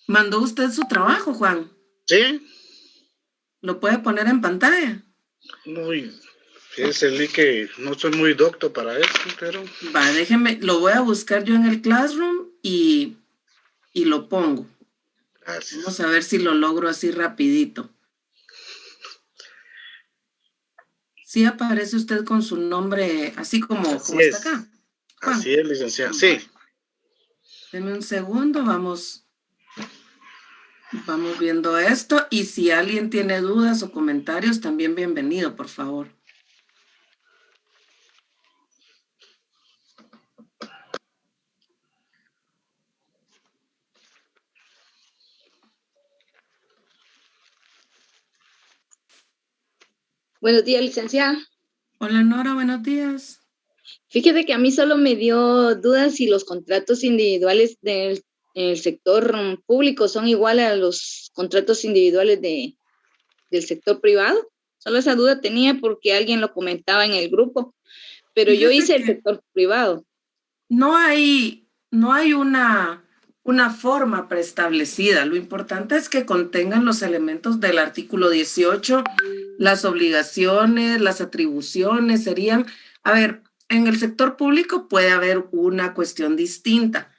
¿Mandó usted su trabajo, Juan? Sí, ¿Lo puede poner en pantalla? muy, fíjese que no soy muy docto para eso, pero Va, déjeme, lo voy a buscar yo en el Classroom y lo pongo. Vamos gracias. a ver si lo logro así rapidito. Sí aparece usted con su nombre así como está acá. Juan, Así es, licenciada. Sí, deme un segundo, vamos viendo esto. Y si alguien tiene dudas o comentarios, también bienvenido, por favor. Buenos días, licenciada. Hola Nora, buenos días. Fíjese que a mí solo me dio dudas si los contratos individuales del el sector público son iguales a los contratos individuales del sector privado. Solo esa duda tenía porque alguien lo comentaba en el grupo, pero yo Fíjese hice el que sector privado. no hay una forma preestablecida. Lo importante es que contengan los elementos del artículo 18, las obligaciones, las atribuciones serían, a ver, en el sector público puede haber una cuestión distinta,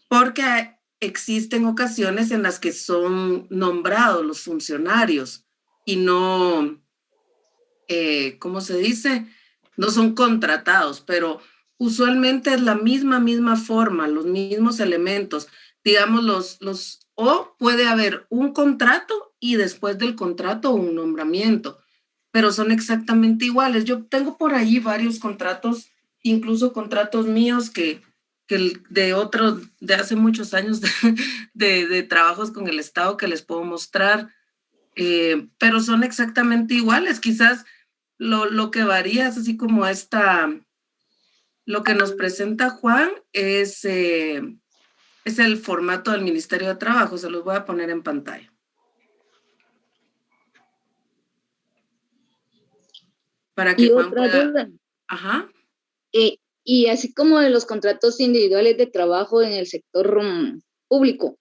porque existen ocasiones en las que son nombrados los funcionarios y no, ¿cómo se dice? No son contratados, pero usualmente es la misma forma, los mismos elementos. Digamos, o puede haber un contrato y después del contrato un nombramiento, pero son exactamente iguales. Yo tengo por ahí varios contratos, incluso contratos míos que de otros, de hace muchos años de trabajos con el Estado que les puedo mostrar, pero son exactamente iguales. Quizás lo que varía es así como lo que nos presenta Juan es el formato del Ministerio de Trabajo. Se los voy a poner en pantalla. Para que Y Juan otra pueda... duda, Ajá. y así como de los contratos individuales de trabajo en el sector público,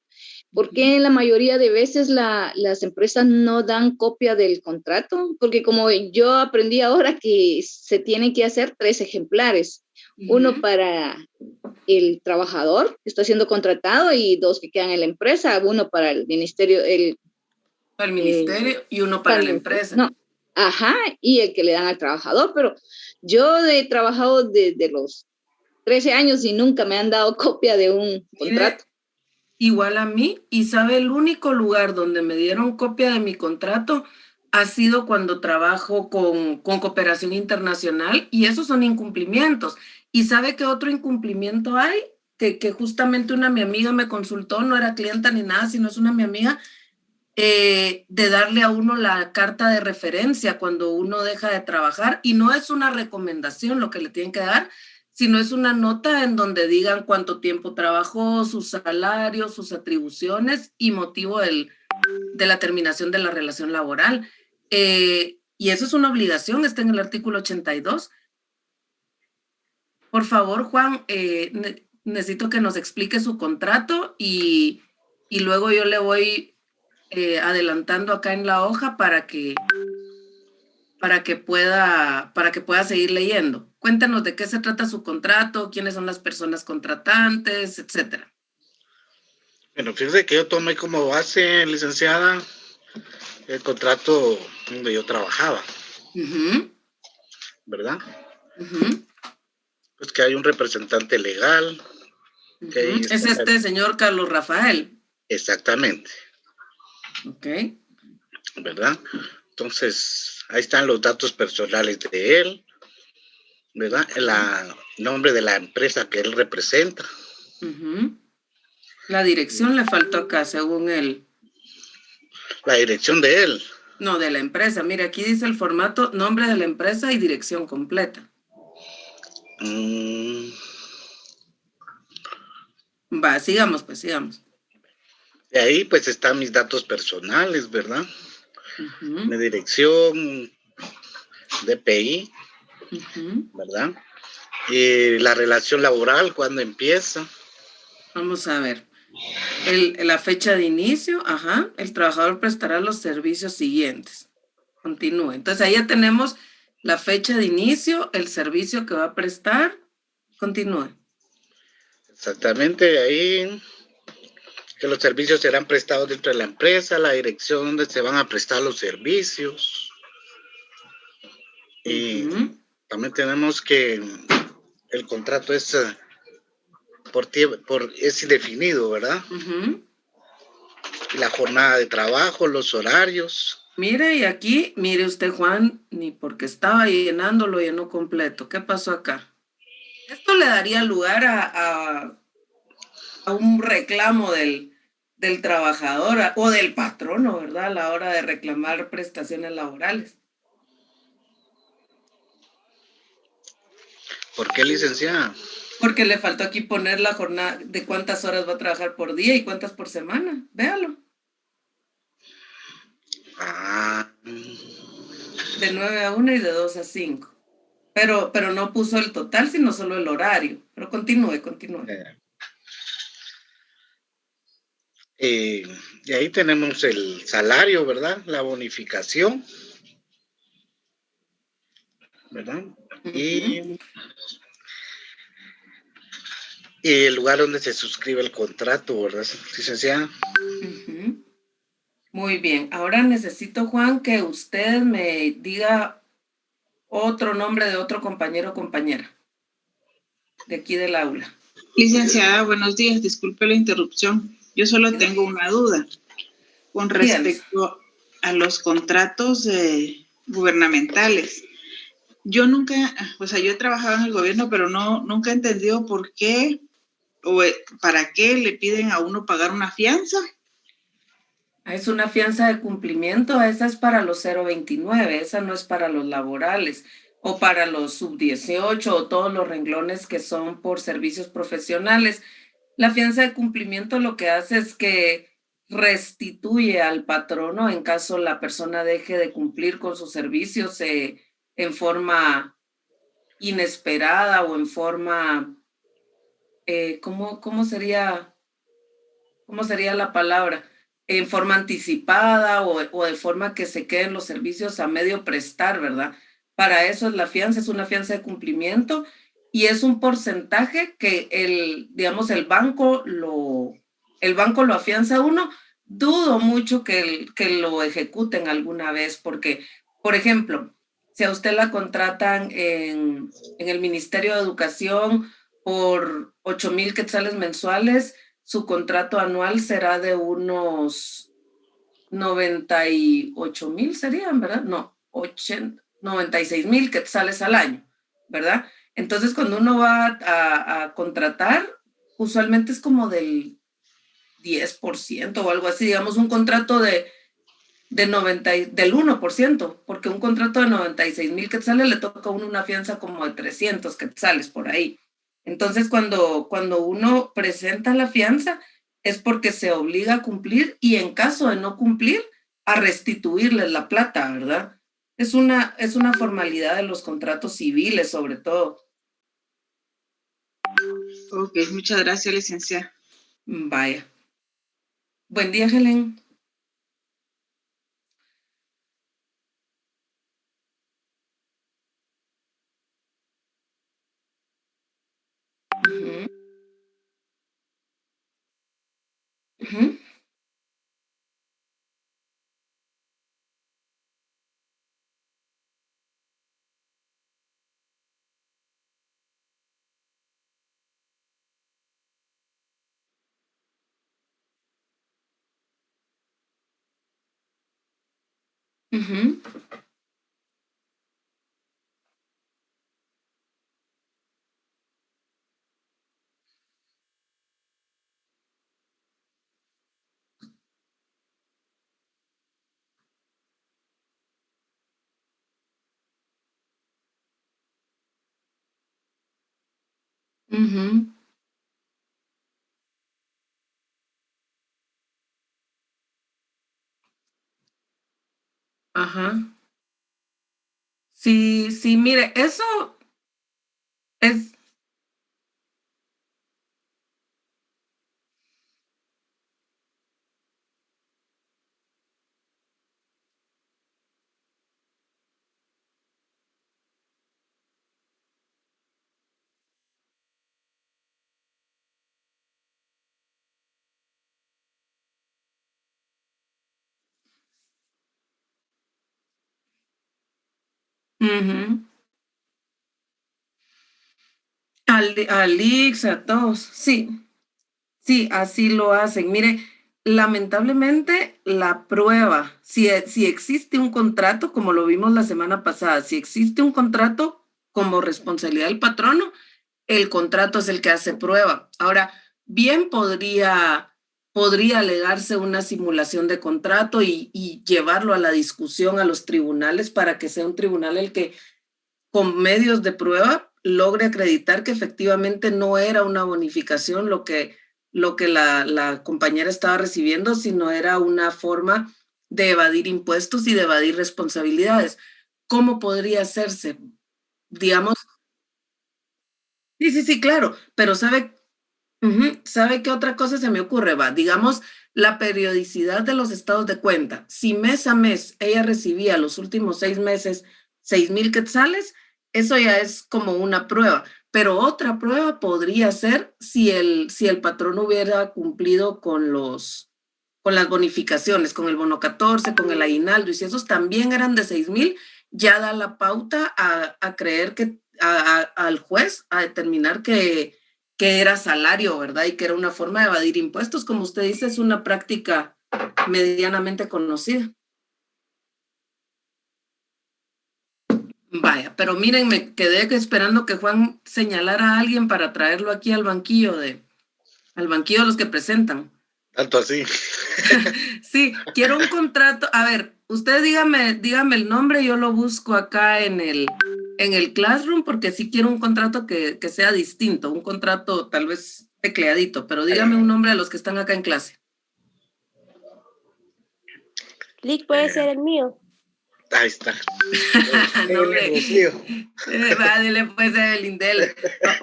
¿por qué la mayoría de veces las empresas no dan copia del contrato? Porque como yo aprendí ahora que se tienen que hacer 3 ejemplares, uno para el trabajador que está siendo contratado y 2 que quedan en la empresa, uno para el ministerio, Para el el ministerio y uno para para el la ministerio, empresa. no, ajá, y el que le dan al trabajador, pero yo he trabajado desde los 13 años y nunca me han dado copia de un Mire, contrato. igual a mí, y sabe, el único lugar donde me dieron copia de mi contrato ha sido cuando trabajo con cooperación internacional, y esos son incumplimientos. ¿Y sabe qué otro incumplimiento hay? Que justamente mi amiga me consultó, no era clienta ni nada, sino es mi amiga, de darle a uno la carta de referencia cuando uno deja de trabajar, y no es una recomendación lo que le tienen que dar, sino es una nota en donde digan cuánto tiempo trabajó, sus salarios, sus atribuciones y motivo de la terminación de la relación laboral. Y eso es una obligación, está en el artículo 82. Por favor, Juan, necesito que nos explique su contrato y luego yo le voy adelantando acá en la hoja para que pueda seguir leyendo. Cuéntanos de qué se trata su contrato, quiénes son las personas contratantes, etcétera. bueno, fíjese que yo tomé como base, licenciada, el contrato donde yo trabajaba, ¿verdad? Pues que hay un representante legal, que ahí Es está. señor Carlos Rafael. Exactamente, Ok. ¿verdad? Entonces, ahí están los datos personales de él, ¿verdad? El nombre de la empresa que él representa. La dirección le faltó acá, según él. La dirección de él. No, de la empresa. Mire, aquí dice el formato, nombre de la empresa y dirección completa. Va, sigamos, pues sigamos. De ahí pues están mis datos personales, ¿verdad? Mi dirección, DPI, ¿verdad? Y la relación laboral, cuando empieza. Vamos a ver. La fecha de inicio, ajá, el trabajador prestará los servicios siguientes. Continúe. Entonces ahí ya tenemos la fecha de inicio, el servicio que va a prestar. Continúe. Exactamente, ahí que los servicios serán prestados dentro de la empresa, la dirección donde se van a prestar los servicios. Y también tenemos que el contrato es es indefinido, ¿verdad? Y la jornada de trabajo, los horarios. Mire, y aquí, mire usted, Juan, ni porque estaba llenando, lo llenó completo. ¿Qué pasó acá? Esto le daría lugar a un reclamo del trabajador o del patrono, ¿verdad? A la hora de reclamar prestaciones laborales. ¿Por qué, licenciada? Porque le faltó aquí poner la jornada de cuántas horas va a trabajar por día y cuántas por semana. Véalo. De 9 a 1 y de 2 a 5. Pero no puso el total, sino solo el horario. Pero continúe. Y ahí tenemos el salario, ¿verdad? La bonificación, ¿verdad? Y el lugar donde se suscribe el contrato, ¿verdad, licenciada? Muy bien. Ahora necesito, Juan, que usted me diga otro nombre de otro compañero o compañera de aquí del aula. Licenciada, buenos días. Disculpe la interrupción. Yo solo tengo una duda con respecto a los contratos gubernamentales. Yo nunca, yo he trabajado en el gobierno, pero nunca he entendido por qué o para qué le piden a uno pagar una fianza. Es una fianza de cumplimiento, esa es para los 029, esa no es para los laborales o para los sub-18 o todos los renglones que son por servicios profesionales. La fianza de cumplimiento lo que hace es que restituye al patrono en caso la persona deje de cumplir con sus servicios en forma inesperada o en forma, ¿cómo sería la palabra? En forma anticipada o de forma que se queden los servicios a medio prestar, ¿verdad? Para eso es la fianza, es una fianza de cumplimiento y es un porcentaje que el banco lo afianza a uno. Dudo mucho que lo ejecuten alguna vez porque, por ejemplo, si a usted la contratan en el Ministerio de Educación por 8,000 quetzales mensuales, su contrato anual será de unos 98,000 serían, ¿verdad? No, 96,000 quetzales al año, ¿verdad? Entonces, cuando uno va a contratar, usualmente es como del 10% o algo así, digamos, un contrato del 1%, porque un contrato de 96,000 quetzales le toca a uno una fianza como de 300 quetzales por ahí. Entonces, cuando uno presenta la fianza, es porque se obliga a cumplir y en caso de no cumplir, a restituirles la plata, ¿verdad? Es una formalidad de los contratos civiles, sobre todo. Ok, muchas gracias, licenciada. Vaya. Buen día, Helen. Ajá. Sí, mire, eso es, Ujú. Al IX, a todos, sí. Sí, así lo hacen. Mire, lamentablemente la prueba, si existe un contrato, como lo vimos la semana pasada, si existe un contrato como responsabilidad del patrono, el contrato es el que hace prueba. Ahora, bien podría alegarse una simulación de contrato y llevarlo a la discusión a los tribunales para que sea un tribunal el que con medios de prueba logre acreditar que efectivamente no era una bonificación lo que la compañera estaba recibiendo, sino era una forma de evadir impuestos y de evadir responsabilidades. ¿Cómo podría hacerse? Digamos, sí, sí, sí, claro, pero ¿sabe qué otra cosa se me ocurre? Va, digamos, la periodicidad de los estados de cuenta. Si mes a mes ella recibía los últimos 6 meses 6,000 quetzales, eso ya es como una prueba. Pero otra prueba podría ser si el patrón hubiera cumplido con las bonificaciones, con el bono 14, con el aguinaldo, y si esos también eran de 6,000, ya da la pauta a creer al juez a determinar que era salario, ¿verdad? Y que era una forma de evadir impuestos. Como usted dice, es una práctica medianamente conocida. Vaya, pero miren, me quedé esperando que Juan señalara a alguien para traerlo aquí al banquillo de los que presentan. Tanto así. Sí, quiero un contrato. A ver, usted dígame el nombre, yo lo busco acá en el Classroom, porque sí quiero un contrato que sea distinto, un contrato tal vez tecleadito, pero dígame un nombre a los que están acá en clase. Lick puede ser el mío. Ahí está. No, hombre. Dile pues, Evelyn, dele.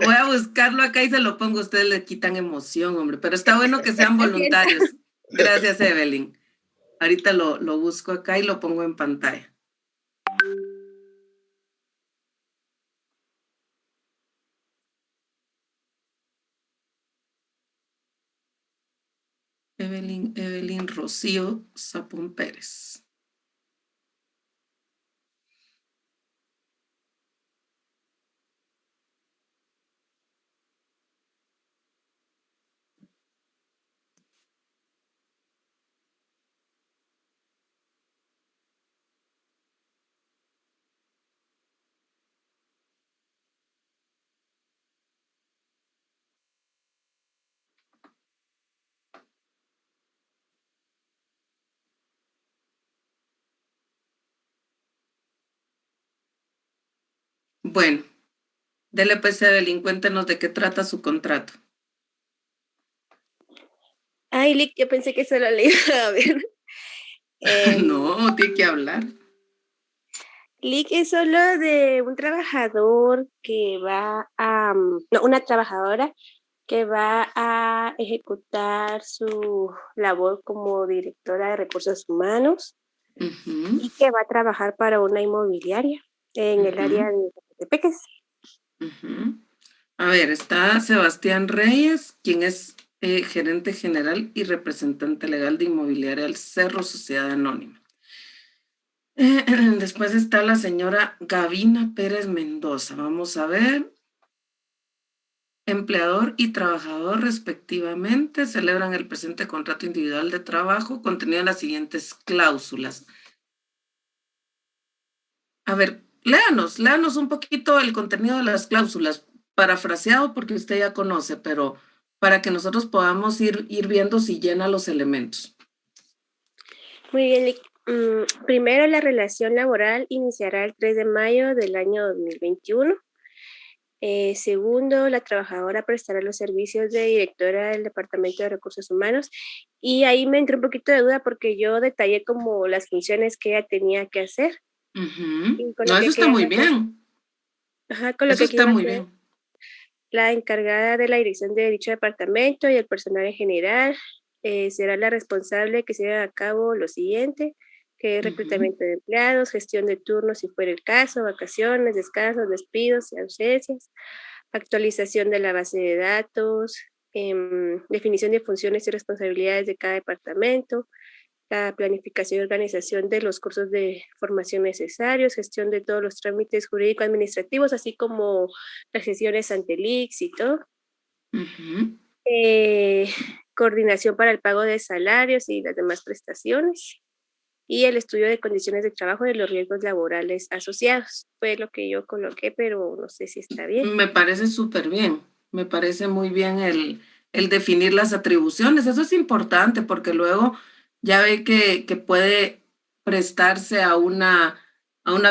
Voy a buscarlo acá y se lo pongo. Ustedes le quitan emoción, hombre. Pero está bueno que sean voluntarios. Gracias, Evelyn. Ahorita lo busco acá y lo pongo en pantalla. Evelyn Rocío Sapón Pérez. Bueno, dele pues, Evelyn, cuéntenos de qué trata su contrato. Ay, Lick, yo pensé que solo le iba a ver. No, tiene que hablar. Lick es solo de un trabajador que va a, no, una trabajadora que va a ejecutar su labor como directora de recursos humanos y que va a trabajar para una inmobiliaria en el área de Peques. A ver, está Sebastián Reyes, quien es gerente general y representante legal de Inmobiliaria El Cerro, Sociedad Anónima. Después está la señora Gavina Pérez Mendoza. Vamos a ver. Empleador y trabajador respectivamente celebran el presente contrato individual de trabajo contenido en las siguientes cláusulas. A ver, léanos un poquito el contenido de las cláusulas, parafraseado porque usted ya conoce, pero para que nosotros podamos ir viendo si llena los elementos. Muy bien, primero la relación laboral iniciará el 3 de mayo del año 2021. Segundo, la trabajadora prestará los servicios de directora del Departamento de Recursos Humanos. Y ahí me entró un poquito de duda porque yo detallé como las funciones que ella tenía que hacer. No, eso está muy bien. Ajá, con lo eso que está muy bien. La encargada de la dirección de dicho departamento y el personal en general será la responsable que se lleve a cabo lo siguiente, que es reclutamiento de empleados, gestión de turnos si fuera el caso, vacaciones, descansos, despidos y ausencias, actualización de la base de datos, definición de funciones y responsabilidades de cada departamento, la planificación y organización de los cursos de formación necesarios, gestión de todos los trámites jurídico-administrativos, así como las sesiones ante el ICS y todo. Ujú. Coordinación para el pago de salarios y las demás prestaciones. Y el estudio de condiciones de trabajo y de los riesgos laborales asociados. Fue lo que yo coloqué, pero no sé si está bien. Me parece súper bien, me parece muy bien el definir las atribuciones. Eso es importante porque luego ya ve que puede prestarse a una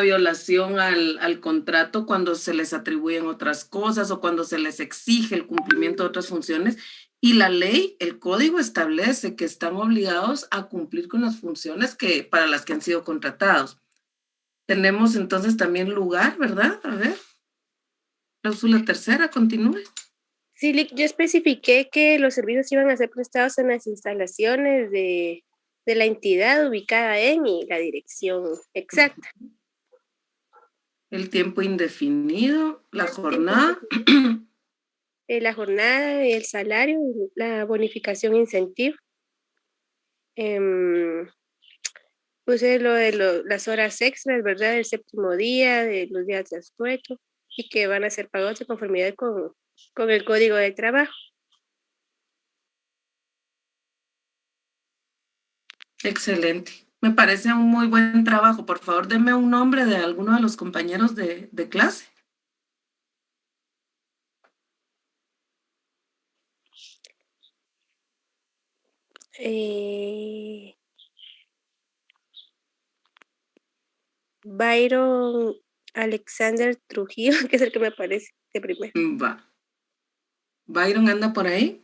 violación al contrato cuando se les atribuyen otras cosas o cuando se les exige el cumplimiento de otras funciones. Y la ley, el código establece que están obligados a cumplir con las funciones para las que han sido contratados. Tenemos entonces también lugar, ¿verdad? A ver. Cláusula tercera, continúe. Sí, yo especifiqué que los servicios iban a ser prestados en las instalaciones de la entidad ubicada en y la dirección exacta. El tiempo indefinido, la jornada. La jornada, el salario, la bonificación incentivo. Puse lo de las horas extras, ¿verdad? Del séptimo día, de los días de asueto, y que van a ser pagados de conformidad con el código de trabajo. Excelente. Me parece un muy buen trabajo. Por favor, denme un nombre de alguno de los compañeros de clase. Byron Alexander Trujillo, que es el que me aparece de primero. Va. Byron anda por ahí.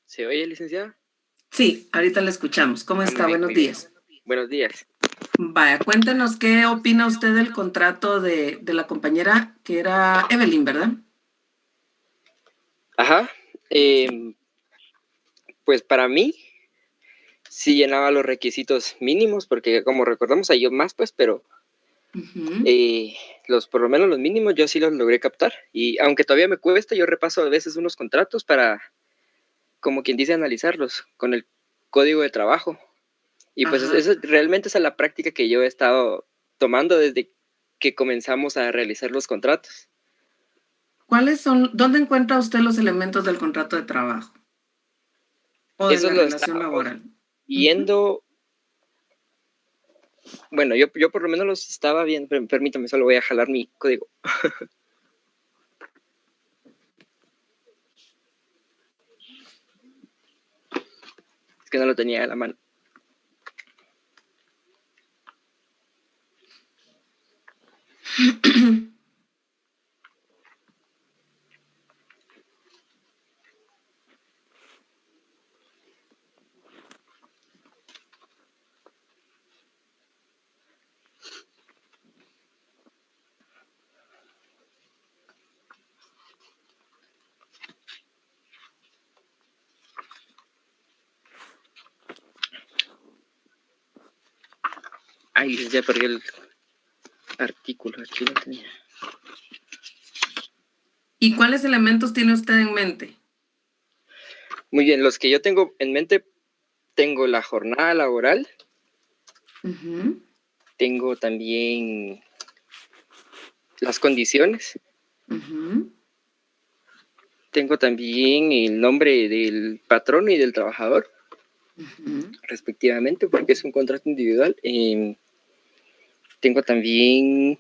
¿Se oye, licenciada? Sí, ahorita le escuchamos. ¿Cómo está? Muy bien, Buenos muy bien. días. Buenos días. Vaya, cuéntenos qué opina usted del contrato de la compañera que era Evelyn, ¿verdad? Ajá. Pues para mí sí llenaba los requisitos mínimos, porque como recordamos hay más, pues, pero por lo menos los mínimos yo sí los logré captar. Y aunque todavía me cuesta, yo repaso a veces unos contratos para, como quien dice, analizarlos con el código de trabajo. Y pues realmente esa es la práctica que yo he estado tomando desde que comenzamos a realizar los contratos. ¿Dónde encuentra usted los elementos del contrato de trabajo? O de Eso la lo relación laboral. Viendo, bueno, yo por lo menos los estaba viendo, permítame, solo voy a jalar mi código. Es que no lo tenía a la mano. Ay, ya perdí el artículo, aquí lo tenía. ¿Y cuáles elementos tiene usted en mente? Muy bien, los que yo tengo en mente, tengo la jornada laboral, tengo también las condiciones, tengo también el nombre del patrón y del trabajador, respectivamente, porque es un contrato individual. Tengo también,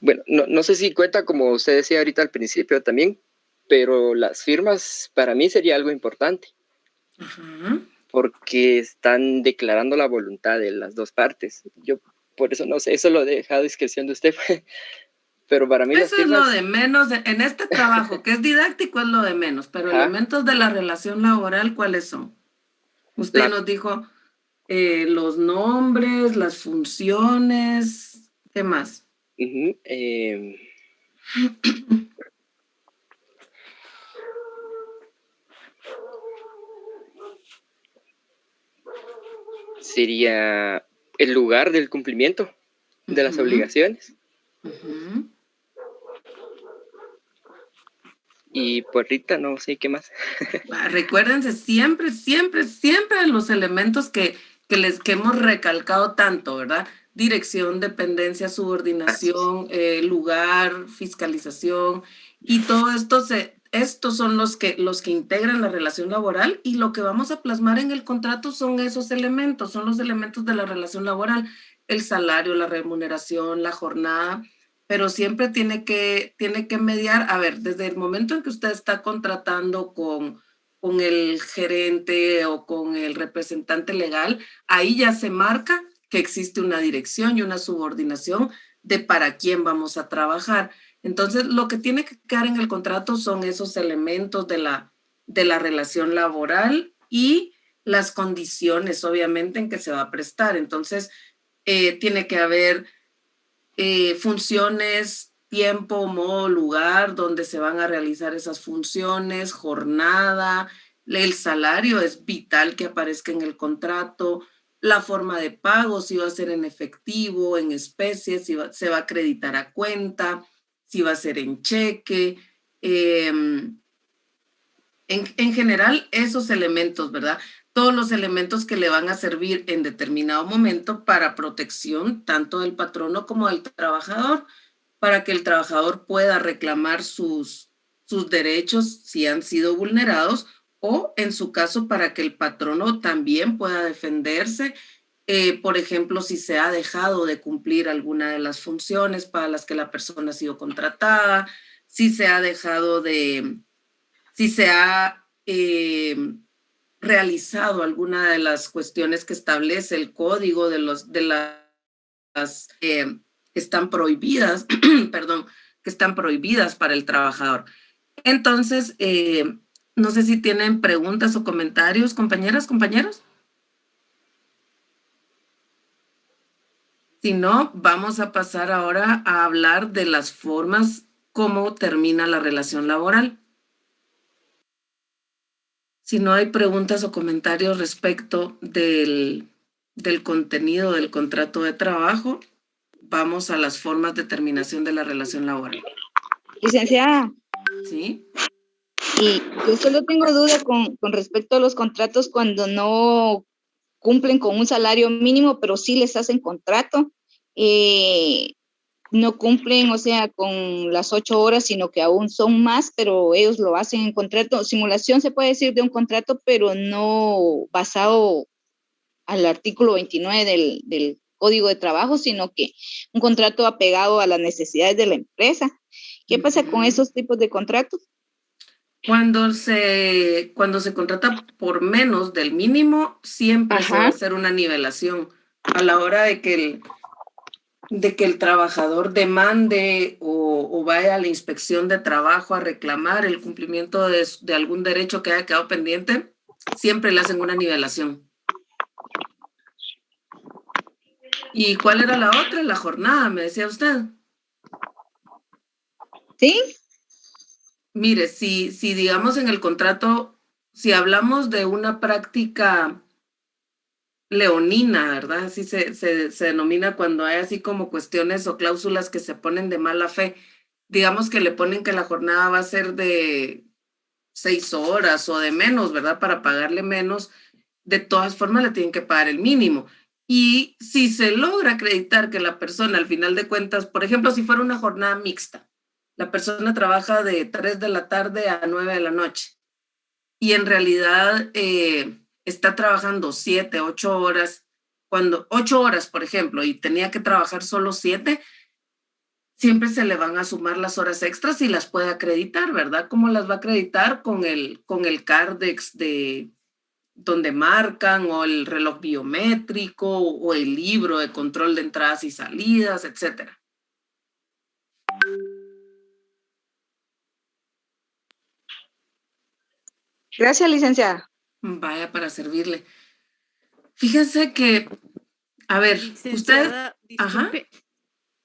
bueno, no sé si cuenta como usted decía ahorita al principio también, pero las firmas para mí sería algo importante, porque están declarando la voluntad de las dos partes. Yo por eso no sé, eso lo dejo a discreción de usted, pero para mí eso las firmas... es lo de menos, en este trabajo que es didáctico es lo de menos, pero elementos de la relación laboral, ¿cuáles son? Usted nos dijo los nombres, las funciones, ¿qué más? sería el lugar del cumplimiento de las obligaciones. Y por ahorita no sé qué más. Recuérdense siempre los elementos que hemos recalcado tanto, ¿verdad? Dirección, dependencia, subordinación, lugar, fiscalización, y todo esto estos son los que integran la relación laboral, y lo que vamos a plasmar en el contrato son esos elementos, son los elementos de la relación laboral, el salario, la remuneración, la jornada, pero siempre tiene que mediar, a ver, desde el momento en que usted está contratando con el gerente o con el representante legal, ahí ya se marca que existe una dirección y una subordinación de para quién vamos a trabajar. Entonces, lo que tiene que quedar en el contrato son esos elementos de la relación laboral y las condiciones, obviamente, en que se va a prestar. Entonces, tiene que haber funciones, tiempo, modo, lugar donde se van a realizar esas funciones, jornada, el salario es vital que aparezca en el contrato, la forma de pago, si va a ser en efectivo, en especie, si se va a acreditar a cuenta, si va a ser en cheque, en general esos elementos, ¿verdad? Todos los elementos que le van a servir en determinado momento para protección tanto del patrono como del trabajador, para que el trabajador pueda reclamar sus derechos si han sido vulnerados, o en su caso para que el patrono también pueda defenderse, por ejemplo, si se ha dejado de cumplir alguna de las funciones para las que la persona ha sido contratada, si se ha dejado de, si se ha realizado alguna de las cuestiones que establece el código de las que están prohibidas, perdón, que están prohibidas para el trabajador. Entonces, no sé si tienen preguntas o comentarios, compañeras, compañeros. Si no, vamos a pasar ahora a hablar de las formas cómo termina la relación laboral. Si no hay preguntas o comentarios respecto del contenido del contrato de trabajo, vamos a las formas de terminación de la relación laboral. Licenciada. Sí. Y yo solo tengo duda con respecto a los contratos cuando no cumplen con un salario mínimo, pero sí les hacen contrato. No cumplen, o sea, con las 8 horas, sino que aún son más, pero ellos lo hacen en contrato. Simulación se puede decir de un contrato, pero no basado al artículo 29 del Código de Trabajo, sino que un contrato apegado a las necesidades de la empresa. ¿Qué pasa con esos tipos de contratos? Cuando se contrata por menos del mínimo, siempre se va a hacer una nivelación a la hora de que el trabajador demande o vaya a la inspección de trabajo a reclamar el cumplimiento de algún derecho que haya quedado pendiente, siempre le hacen una nivelación. ¿Y cuál era la otra? La jornada, me decía usted. Sí. Mire, si digamos en el contrato, si hablamos de una práctica leonina, ¿verdad? Así se denomina cuando hay así como cuestiones o cláusulas que se ponen de mala fe. Digamos que le ponen que la jornada va a ser de 6 horas o de menos, ¿verdad? Para pagarle menos, de todas formas le tienen que pagar el mínimo. Y si se logra acreditar que la persona al final de cuentas, por ejemplo, si fuera una jornada mixta, la persona trabaja de 3 de la tarde a 9 de la noche y en realidad está trabajando 7, 8 horas, 8 horas, por ejemplo, y tenía que trabajar solo 7, siempre se le van a sumar las horas extras y las puede acreditar, ¿verdad? ¿Cómo las va a acreditar? Con el Cardex de donde marcan, o el reloj biométrico, o el libro de control de entradas y salidas, etcétera. Gracias, licenciada. Vaya, para servirle. Fíjense que, a ver, usted...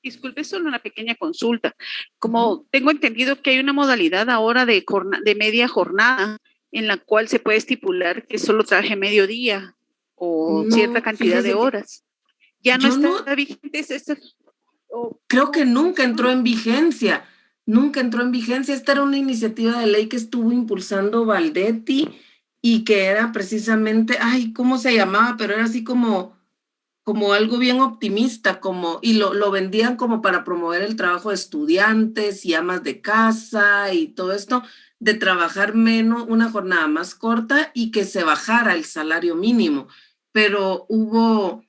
Disculpe, solo una pequeña consulta. Como tengo entendido que hay una modalidad ahora de media jornada en la cual se puede estipular que solo trabaje mediodía o No, cierta cantidad de fíjese que horas. Ya no yo no, está vigente eso. creo que ¿Cómo nunca entró funciona? en vigencia. Nunca entró en vigencia. Esta era una iniciativa de ley que estuvo impulsando Valdetti y que era precisamente, ay, ¿cómo se llamaba? Pero era así como algo bien optimista, y lo vendían como para promover el trabajo de estudiantes y amas de casa y todo esto, de trabajar menos, una jornada más corta y que se bajara el salario mínimo. Pero hubo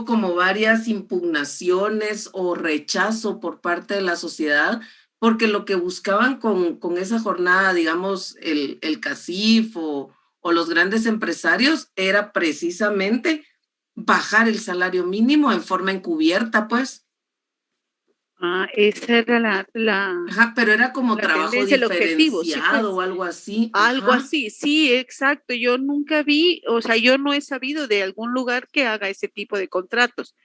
como varias impugnaciones o rechazo por parte de la sociedad, porque lo que buscaban con esa jornada, digamos, el CACIF o los grandes empresarios, era precisamente bajar el salario mínimo en forma encubierta, pues. Esa era Ajá, pero era como la trabajo tendencia, el objetivo, sí, diferenciado pues. o algo así. Algo Ajá. así, sí, exacto. Yo nunca vi, o sea, yo no he sabido de algún lugar que haga ese tipo de contratos.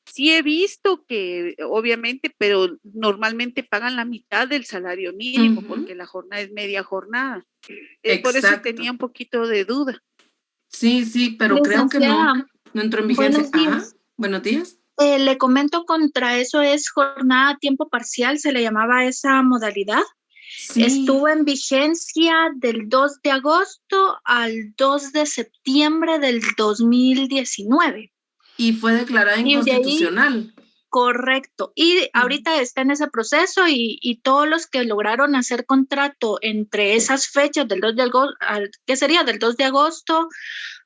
Sí he visto que, obviamente, pero normalmente pagan la mitad del salario mínimo porque la jornada es media jornada. Por eso Exacto. tenía un poquito de duda. Sí, sí, pero creo que Licenciada, no entró en vigencia. buenos Ajá. días. Buenos días. Le comento contra eso es jornada a tiempo parcial, se le llamaba esa modalidad. Sí. Estuvo en vigencia del 2 de agosto al 2 de septiembre del 2019. Y fue declarada Y de ahí, inconstitucional. correcto. Y ahorita está en ese proceso y todos los que lograron hacer contrato entre esas fechas del 2 de agosto, ¿qué sería? Del 2 de agosto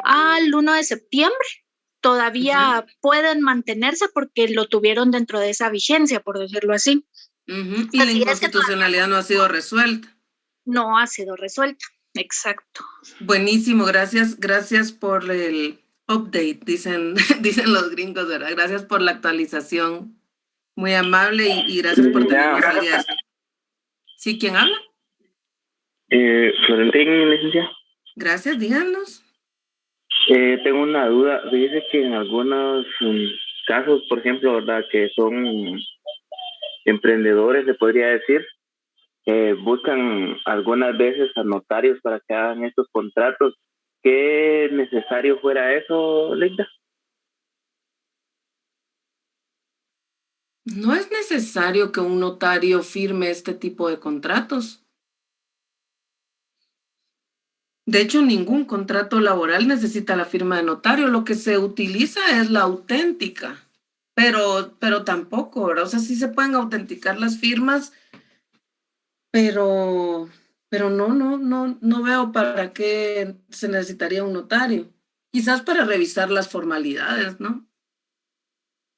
al 1 de septiembre, todavía pueden mantenerse porque lo tuvieron dentro de esa vigencia, por decirlo así. Y la Así es que inconstitucionalidad no ha sido resuelta. no ha sido resuelta, exacto. Buenísimo, gracias por el update, dicen los gringos, ¿verdad? Gracias por la actualización. Muy amable y gracias por tenernos al día. ¿Sí? ¿Quién habla? Florentín, licenciada. Gracias, díganos. Tengo una duda. Dice que en algunos casos, por ejemplo, ¿verdad? Que son emprendedores, se podría decir, buscan algunas veces a notarios para que hagan estos contratos. ¿Qué necesario fuera eso, Linda? No es necesario que un notario firme este tipo de contratos. De hecho, ningún contrato laboral necesita la firma de notario. Lo que se utiliza es la auténtica, pero tampoco, ¿verdad? O sea, sí se pueden autenticar las firmas, pero no veo para qué se necesitaría un notario. Quizás para revisar las formalidades, ¿no?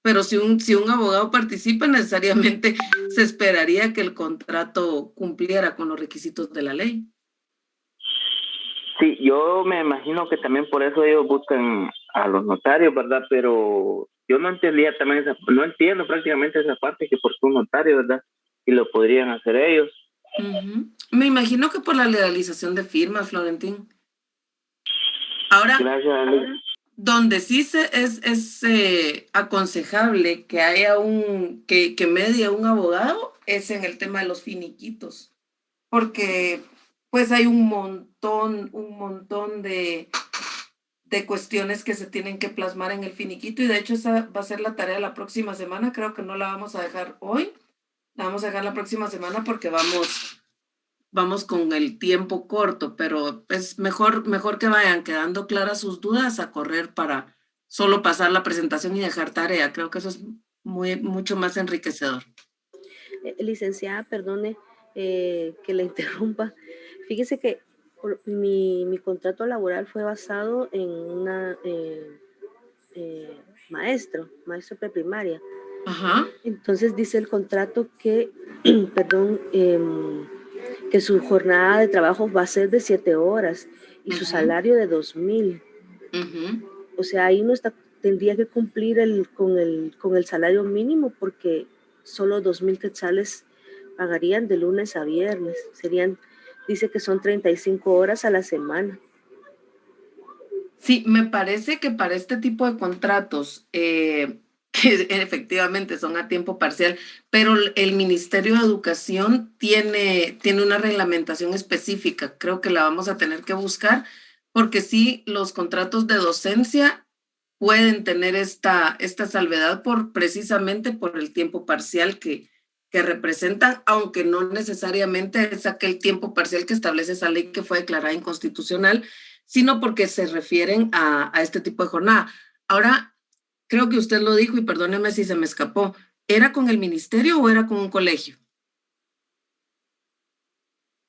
Pero si un abogado participa, necesariamente se esperaría que el contrato cumpliera con los requisitos de la ley. Sí, yo me imagino que también por eso ellos buscan a los notarios, ¿verdad? Pero yo no entendía también no entiendo prácticamente esa parte, que por qué un notario, ¿verdad? Y lo podrían hacer ellos. Me imagino que por la legalización de firmas, Florentín. Ahora, gracias, donde sí es aconsejable que haya que medie un abogado es en el tema de los finiquitos, porque pues hay un montón de cuestiones que se tienen que plasmar en el finiquito, y de hecho esa va a ser la tarea la próxima semana. Creo que no la vamos a dejar hoy, la vamos a dejar la próxima semana porque vamos con el tiempo corto, pero es mejor que vayan quedando claras sus dudas a correr para solo pasar la presentación y dejar tarea. Creo que eso es mucho más enriquecedor. Licenciada, perdone que le interrumpa. Fíjese que mi contrato laboral fue basado en una maestro preprimaria. Ajá. Entonces dice el contrato que, perdón, que su jornada de trabajo va a ser de 7 horas y su salario de 2,000. O sea, ahí no tendría que cumplir con el salario mínimo, porque solo 2,000 quetzales pagarían de lunes a viernes. Dice que son 35 horas a la semana. Sí, me parece que para este tipo de contratos, que efectivamente son a tiempo parcial, pero el Ministerio de Educación tiene una reglamentación específica. Creo que la vamos a tener que buscar, porque sí, los contratos de docencia pueden tener esta salvedad precisamente por el tiempo parcial que representan, aunque no necesariamente es aquel tiempo parcial que establece esa ley que fue declarada inconstitucional, sino porque se refieren a este tipo de jornada. Ahora, creo que usted lo dijo y perdóneme si se me escapó, ¿era con el ministerio o era con un colegio?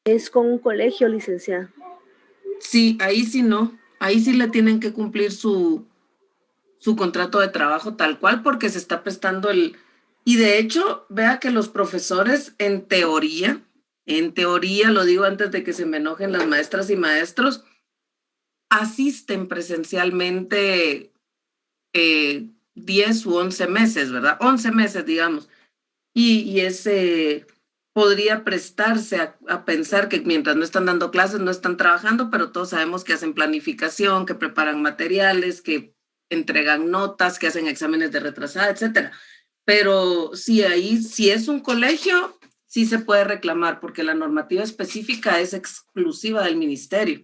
Es con un colegio, licenciada. Sí, ahí sí no, ahí sí le tienen que cumplir su contrato de trabajo tal cual porque se está prestando Y de hecho, vea que los profesores en teoría, lo digo antes de que se me enojen las maestras y maestros, asisten presencialmente 10 u 11 meses, ¿verdad? 11 meses, digamos. Y ese podría prestarse a pensar que mientras no están dando clases, no están trabajando, pero todos sabemos que hacen planificación, que preparan materiales, que entregan notas, que hacen exámenes de retrasada, etcétera. Pero si es un colegio, sí se puede reclamar, porque la normativa específica es exclusiva del ministerio.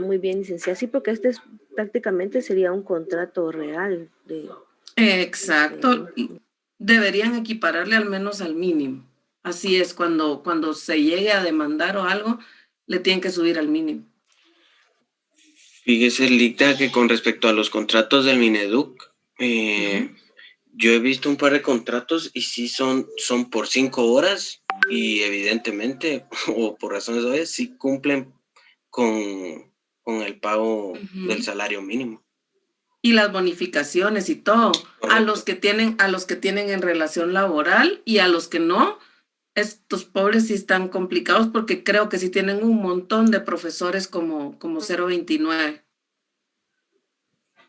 Muy bien, licenciada. Sí, porque prácticamente sería un contrato real. Exacto. Deberían equipararle al menos al mínimo. Así es, cuando se llegue a demandar o algo, le tienen que subir al mínimo. Fíjese, Licta, que con respecto a los contratos del Mineduc, yo he visto un par de contratos y sí son por 5 horas y evidentemente, o por razones obvias, sí cumplen con el pago del salario mínimo. Y las bonificaciones y todo. Correcto. A los que tienen en relación laboral y a los que no, estos pobres sí están complicados porque creo que sí tienen un montón de profesores como 029.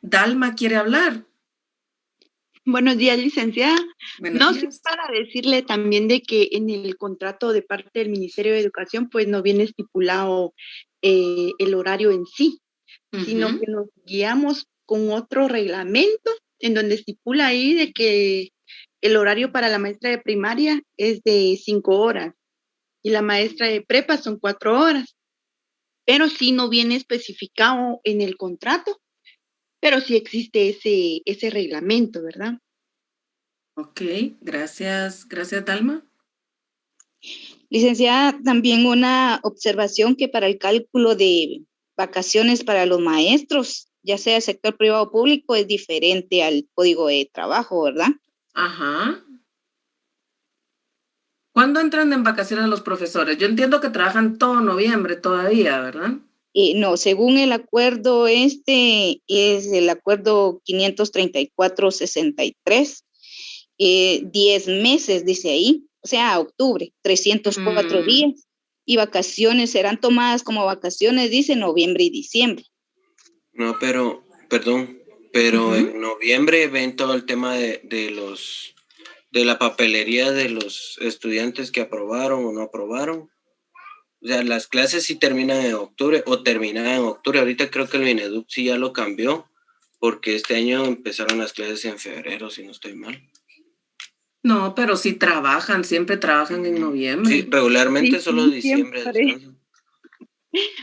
Dalma quiere hablar. Buenos días, licenciada. Buenos días. Para decirle también de que en el contrato de parte del Ministerio de Educación, pues no viene estipulado el horario en sí, sino que nos guiamos con otro reglamento en donde estipula ahí de que el horario para la maestra de primaria es de 5 horas y la maestra de prepa son 4 horas, pero sí no viene especificado en el contrato, pero sí existe ese reglamento, ¿verdad? Ok, gracias, Dalma. Licenciada, también una observación que para el cálculo de vacaciones para los maestros, ya sea sector privado o público, es diferente al código de trabajo, ¿verdad? Ajá. ¿Cuándo entran en vacaciones los profesores? Yo entiendo que trabajan todo noviembre todavía, ¿verdad? No, según el acuerdo es el acuerdo 534-63, 10 meses, dice ahí, o sea, octubre, 304 días, y vacaciones serán tomadas como vacaciones, dice noviembre y diciembre. No, pero en noviembre ven todo el tema de la papelería de los estudiantes que aprobaron o no aprobaron. O sea, las clases sí terminan en octubre o terminan en octubre. Ahorita creo que el Mineduc sí ya lo cambió porque este año empezaron las clases en febrero, si no estoy mal. No, pero sí trabajan, siempre trabajan en noviembre. Sí, regularmente solo diciembre descansan.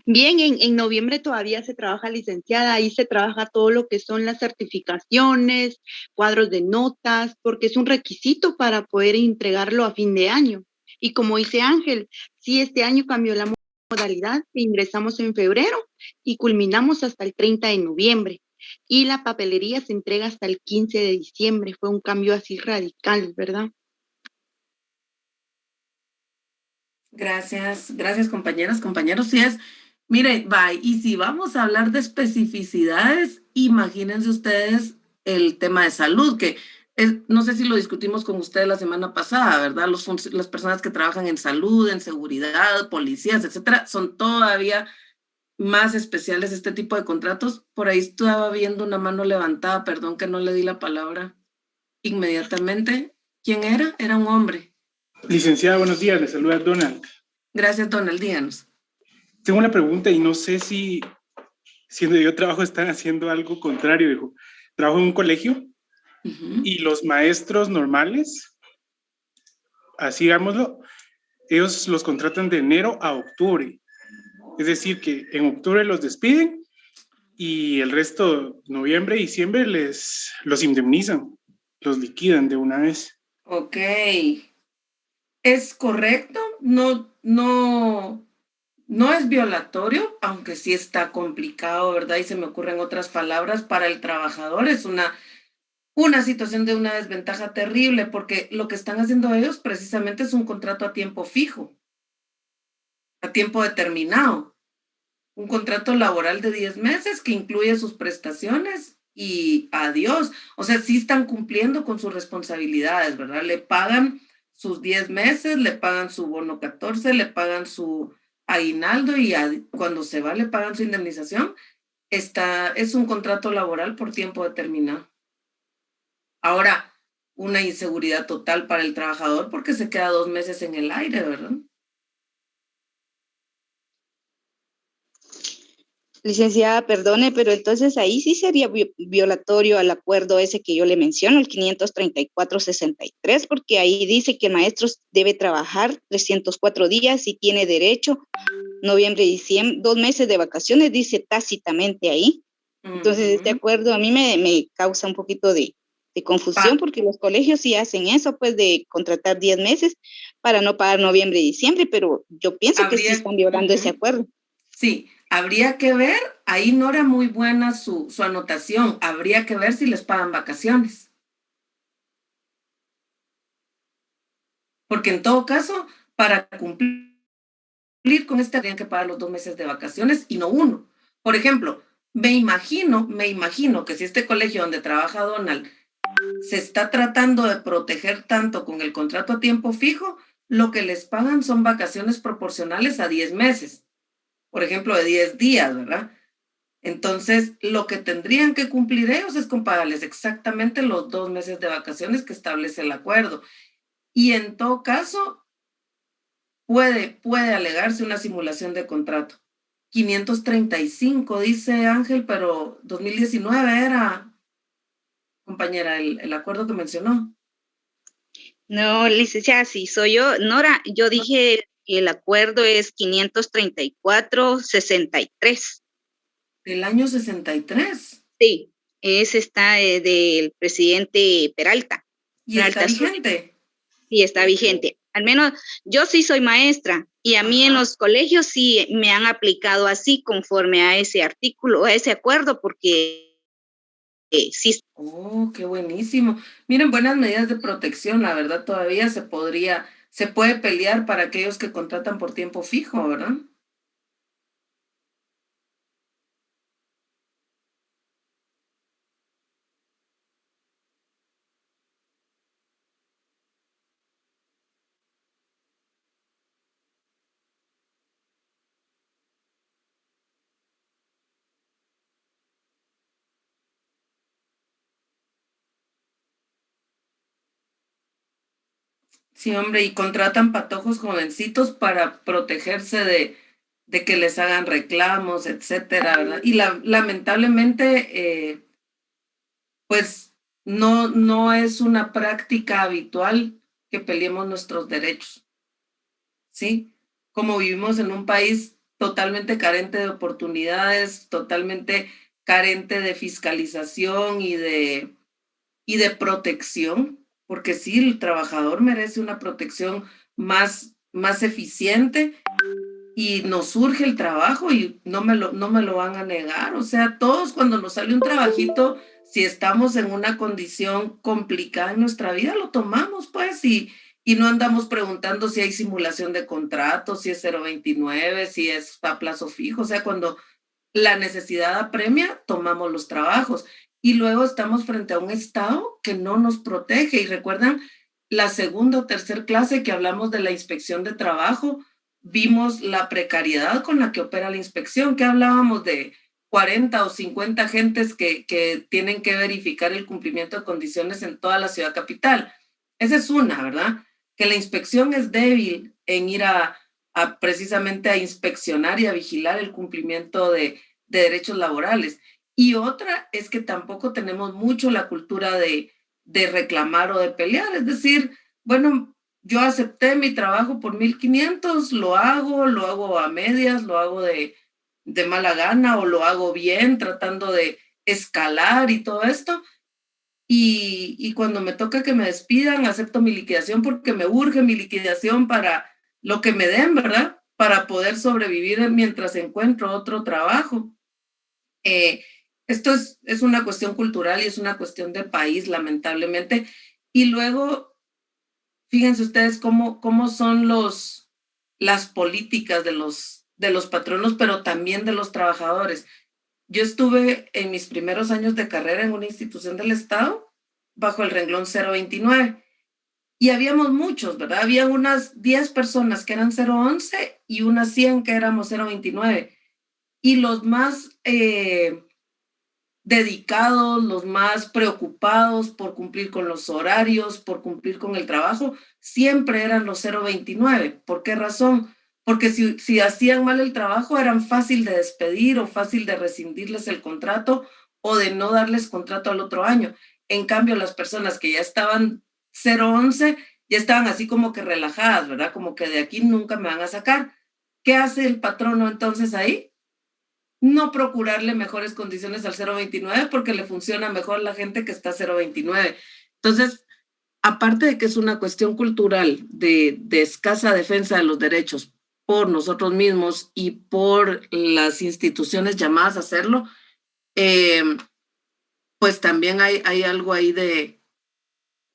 Bien, en noviembre todavía se trabaja, licenciada, ahí se trabaja todo lo que son las certificaciones, cuadros de notas, porque es un requisito para poder entregarlo a fin de año. Y como dice Ángel, sí, este año cambió la modalidad, ingresamos en febrero y culminamos hasta el 30 de noviembre. Y la papelería se entrega hasta el 15 de diciembre. Fue un cambio así radical, ¿verdad? Gracias, compañeras, compañeros. Sí es, mire, bye. Y si vamos a hablar de especificidades, imagínense ustedes el tema de salud, que no sé si lo discutimos con ustedes la semana pasada, ¿verdad? Las personas que trabajan en salud, en seguridad, policías, etcétera, son todavía más especiales este tipo de contratos. Por ahí estaba viendo una mano levantada, perdón que no le di la palabra inmediatamente. ¿Quién era? Era un hombre. Licenciada, buenos días, le saluda Donald. Gracias, Donald, díganos. Tengo una pregunta y no sé si donde yo trabajo están haciendo algo contrario. Dijo, trabajo en un colegio y los maestros normales, así digámoslo, ellos los contratan de enero a octubre. Es decir, que en octubre los despiden y el resto, noviembre, diciembre, los indemnizan, los liquidan de una vez. Ok. ¿Es correcto? No es violatorio, aunque sí está complicado, ¿verdad? Y se me ocurren otras palabras para el trabajador. Es una situación de una desventaja terrible, porque lo que están haciendo ellos precisamente es un contrato a tiempo fijo, a tiempo determinado. Un contrato laboral de 10 meses que incluye sus prestaciones y adiós. O sea, sí están cumpliendo con sus responsabilidades, ¿verdad? Le pagan sus 10 meses, le pagan su bono 14, le pagan su aguinaldo y cuando se va le pagan su indemnización. Es un contrato laboral por tiempo determinado. Ahora, una inseguridad total para el trabajador porque se queda 2 meses en el aire, ¿verdad? Licenciada, perdone, pero entonces ahí sí sería violatorio al acuerdo ese que yo le menciono, el 534-63, porque ahí dice que el maestro debe trabajar 304 días y tiene derecho noviembre y diciembre, 2 meses de vacaciones, dice tácitamente ahí. Entonces, este acuerdo a mí me causa un poquito de confusión porque los colegios sí hacen eso, pues de contratar 10 meses para no pagar noviembre y diciembre, pero yo pienso que sí están violando ese acuerdo. Sí, habría que ver, ahí no era muy buena su anotación, habría que ver si les pagan vacaciones. Porque en todo caso, para cumplir con este, tendrían que pagar los 2 meses de vacaciones y no uno. Por ejemplo, me imagino que si este colegio donde trabaja Donald se está tratando de proteger tanto con el contrato a tiempo fijo, lo que les pagan son vacaciones proporcionales a 10 meses. Por ejemplo, de 10 días, ¿verdad? Entonces, lo que tendrían que cumplir ellos es con pagarles exactamente los 2 meses de vacaciones que establece el acuerdo. Y en todo caso, puede alegarse una simulación de contrato. 535, dice Ángel, pero 2019 era, compañera, el acuerdo que mencionó. No, licenciada, sí, soy yo. Nora, yo dije que el acuerdo es 534-63. ¿Del año 63? Sí, ese está del presidente Peralta. ¿Y Peralta está vigente? Sí, está vigente. Al menos yo sí soy maestra y a mí en los colegios sí me han aplicado así conforme a ese artículo, a ese acuerdo, porque sí. Oh, qué buenísimo. Miren, buenas medidas de protección, la verdad todavía se puede pelear para aquellos que contratan por tiempo fijo, ¿verdad? Sí, hombre, y contratan patojos jovencitos para protegerse de que les hagan reclamos, etcétera, ¿verdad? Y lamentablemente, pues no es una práctica habitual que peleemos nuestros derechos, ¿sí? Como vivimos en un país totalmente carente de oportunidades, totalmente carente de fiscalización y de protección, porque sí, el trabajador merece una protección más eficiente y nos surge el trabajo y no me lo van a negar. O sea, todos cuando nos sale un trabajito, si estamos en una condición complicada en nuestra vida, lo tomamos pues y no andamos preguntando si hay simulación de contrato, si es 029, si es a plazo fijo. O sea, cuando la necesidad apremia, tomamos los trabajos. Y luego estamos frente a un Estado que no nos protege. Y recuerdan la segunda o tercera clase que hablamos de la inspección de trabajo, vimos la precariedad con la que opera la inspección, que hablábamos de 40 o 50 agentes que tienen que verificar el cumplimiento de condiciones en toda la ciudad capital. Esa es una, ¿verdad? Que la inspección es débil en ir precisamente a inspeccionar y a vigilar el cumplimiento de derechos laborales. Y otra es que tampoco tenemos mucho la cultura de reclamar o de pelear. Es decir, bueno, yo acepté mi trabajo por 1,500, lo hago a medias, lo hago de mala gana o lo hago bien, tratando de escalar y todo esto. Y cuando me toca que me despidan, acepto mi liquidación porque me urge mi liquidación para lo que me den, ¿verdad? Para poder sobrevivir mientras encuentro otro trabajo. Esto es una cuestión cultural y es una cuestión de país, lamentablemente. Y luego, fíjense ustedes cómo son las políticas de los patronos, pero también de los trabajadores. Yo estuve en mis primeros años de carrera en una institución del Estado bajo el renglón 029 y habíamos muchos, ¿verdad? Había unas 10 personas que eran 011 y unas 100 que éramos 029. Y los más dedicados, los más preocupados por cumplir con los horarios, por cumplir con el trabajo, siempre eran los 029. ¿Por qué razón? Porque si hacían mal el trabajo, eran fácil de despedir o fácil de rescindirles el contrato o de no darles contrato al otro año. En cambio, las personas que ya estaban 011 ya estaban así como que relajadas, ¿verdad? Como que de aquí nunca me van a sacar. ¿Qué hace el patrono entonces ahí? No procurarle mejores condiciones al 029 porque le funciona mejor la gente que está 029. Entonces, aparte de que es una cuestión cultural de escasa defensa de los derechos por nosotros mismos y por las instituciones llamadas a hacerlo, pues también hay algo ahí de,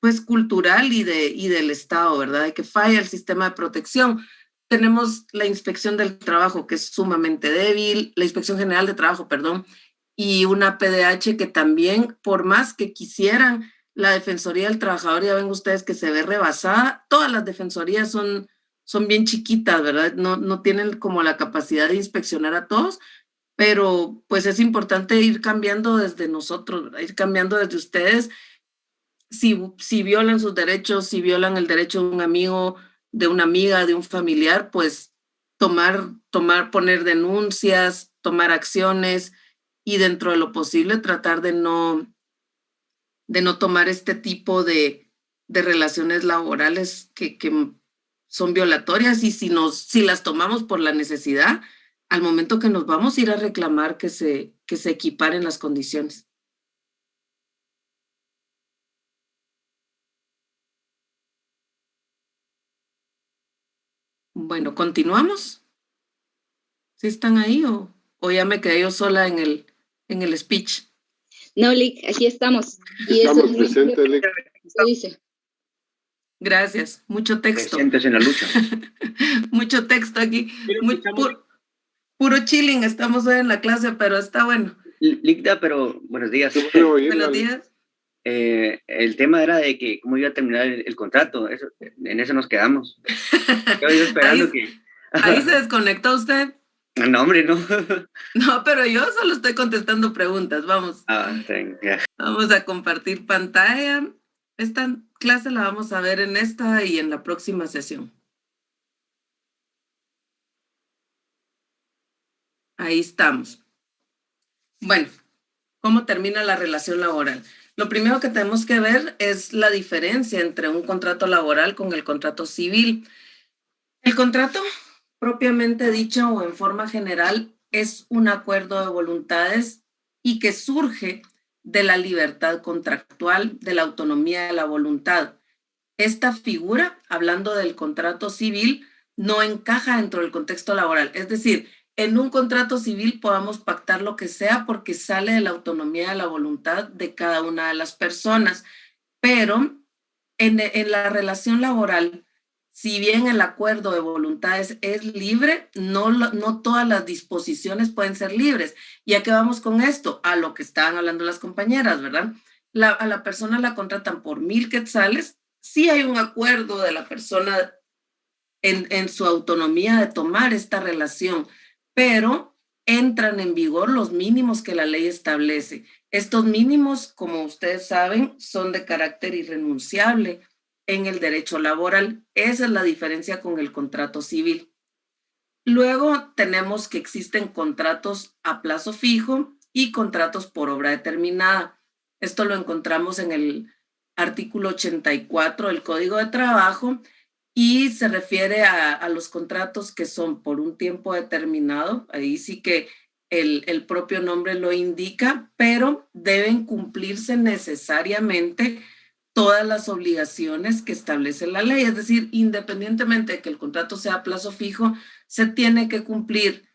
pues cultural y del Estado, ¿verdad? De que falla el sistema de protección. Tenemos la Inspección del Trabajo, que es sumamente débil, la Inspección General de Trabajo, perdón, y una PDH que también, por más que quisieran, la Defensoría del Trabajador, ya ven ustedes que se ve rebasada. Todas las defensorías son bien chiquitas, ¿verdad? No tienen como la capacidad de inspeccionar a todos, pero pues es importante ir cambiando desde nosotros, ¿verdad? Ir cambiando desde ustedes. Si violan sus derechos, si violan el derecho de un amigo, de una amiga, de un familiar, pues poner denuncias, tomar acciones y dentro de lo posible tratar de no tomar este tipo de relaciones laborales que son violatorias y si las tomamos por la necesidad, al momento que nos vamos a ir a reclamar que se equiparen las condiciones. Bueno, ¿continuamos? ¿Sí están ahí o ya me quedé yo sola en el speech? No, Lic, aquí estamos. Y estamos eso presentes, Lic. ¿Qué dice? Gracias, mucho texto. Presentes en la lucha. Mucho texto aquí. Puro chilling estamos hoy en la clase, pero está bueno. Licda, pero buenos días. Buenos días. El tema era de que cómo iba a terminar el contrato. En eso nos quedamos. Yo esperando ahí se desconectó usted. No, hombre, no. No, pero yo solo estoy contestando preguntas. Vamos. Yeah. Vamos a compartir pantalla. Esta clase la vamos a ver en esta y en la próxima sesión. Ahí estamos. Bueno, ¿cómo termina la relación laboral? Lo primero que tenemos que ver es la diferencia entre un contrato laboral con el contrato civil. El contrato, propiamente dicho o en forma general, es un acuerdo de voluntades y que surge de la libertad contractual, de la autonomía de la voluntad. Esta figura, hablando del contrato civil, no encaja dentro del contexto laboral. Es decir, en un contrato civil podamos pactar lo que sea porque sale de la autonomía de la voluntad de cada una de las personas. Pero en la relación laboral, si bien el acuerdo de voluntades es libre, no todas las disposiciones pueden ser libres. ¿Y a qué vamos con esto? A lo que estaban hablando las compañeras, ¿verdad? A la persona la contratan por 1,000 quetzales. Sí hay un acuerdo de la persona en su autonomía de tomar esta relación, pero entran en vigor los mínimos que la ley establece. Estos mínimos, como ustedes saben, son de carácter irrenunciable en el derecho laboral. Esa es la diferencia con el contrato civil. Luego tenemos que existen contratos a plazo fijo y contratos por obra determinada. Esto lo encontramos en el artículo 84 del Código de Trabajo y se refiere a los contratos que son por un tiempo determinado. Ahí sí que el propio nombre lo indica, pero deben cumplirse necesariamente todas las obligaciones que establece la ley. Es decir, independientemente de que el contrato sea a plazo fijo, se tiene que cumplir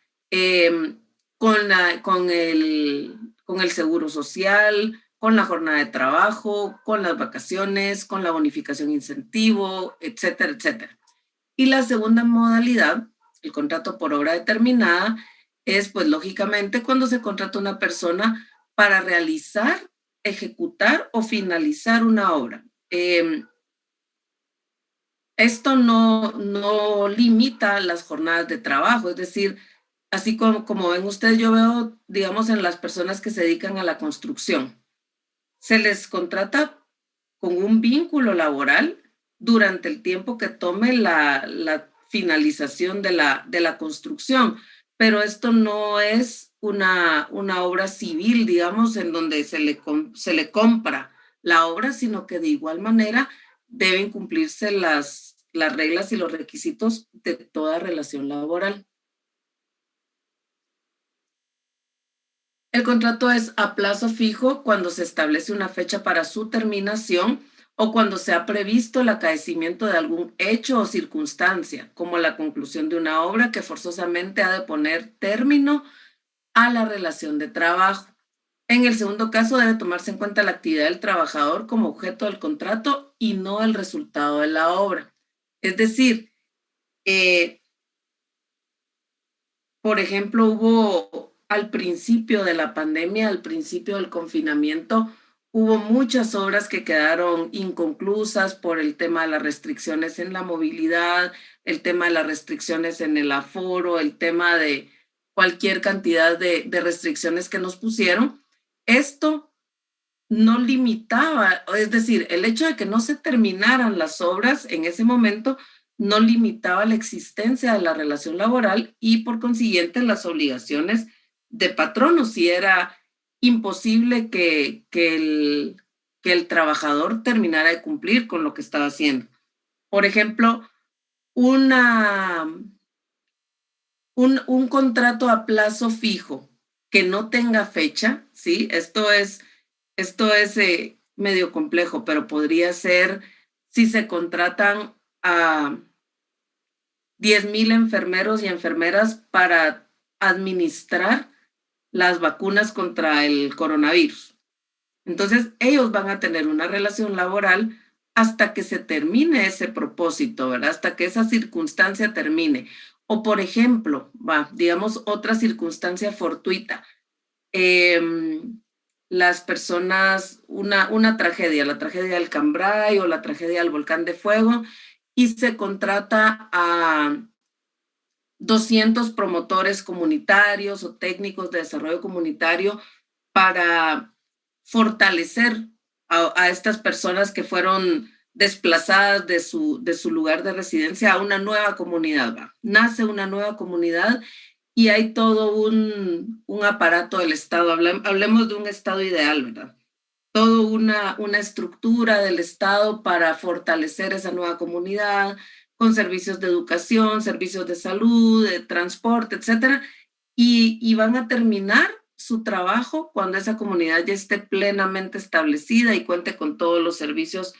con el seguro social, con la jornada de trabajo, con las vacaciones, con la bonificación incentivo, etcétera, etcétera. Y la segunda modalidad, el contrato por obra determinada, es pues lógicamente cuando se contrata una persona para realizar, ejecutar o finalizar una obra. Esto no limita las jornadas de trabajo, es decir, así como ven ustedes, yo veo, digamos, en las personas que se dedican a la construcción, se les contrata con un vínculo laboral durante el tiempo que tome la finalización de la construcción, pero esto no es una obra civil, digamos, en donde se le compra la obra, sino que de igual manera deben cumplirse las reglas y los requisitos de toda relación laboral. El contrato es a plazo fijo cuando se establece una fecha para su terminación o cuando se ha previsto el acaecimiento de algún hecho o circunstancia, como la conclusión de una obra que forzosamente ha de poner término a la relación de trabajo. En el segundo caso, debe tomarse en cuenta la actividad del trabajador como objeto del contrato y no el resultado de la obra. Es decir, por ejemplo, hubo al principio de la pandemia, al principio del confinamiento, hubo muchas obras que quedaron inconclusas por el tema de las restricciones en la movilidad, el tema de las restricciones en el aforo, el tema de cualquier cantidad de restricciones que nos pusieron. Esto no limitaba, es decir, el hecho de que no se terminaran las obras en ese momento no limitaba la existencia de la relación laboral y por consiguiente las obligaciones de patrono, si era imposible que el trabajador terminara de cumplir con lo que estaba haciendo. Por ejemplo, un contrato a plazo fijo que no tenga fecha, ¿sí? Esto es medio complejo, pero podría ser si se contratan a 10,000 enfermeros y enfermeras para administrar las vacunas contra el coronavirus. Entonces, ellos van a tener una relación laboral hasta que se termine ese propósito, ¿verdad? Hasta que esa circunstancia termine. O, por ejemplo, digamos, otra circunstancia fortuita. Las personas, una tragedia, la tragedia del Cambrai o la tragedia del Volcán de Fuego, y se contrata a 200 promotores comunitarios o técnicos de desarrollo comunitario para fortalecer a estas personas que fueron desplazadas de su lugar de residencia a una nueva comunidad. Nace una nueva comunidad y hay todo un aparato del Estado. Hablemos de un Estado ideal, ¿verdad? Toda una estructura del Estado para fortalecer esa nueva comunidad, con servicios de educación, servicios de salud, de transporte, etcétera, y van a terminar su trabajo cuando esa comunidad ya esté plenamente establecida y cuente con todos los servicios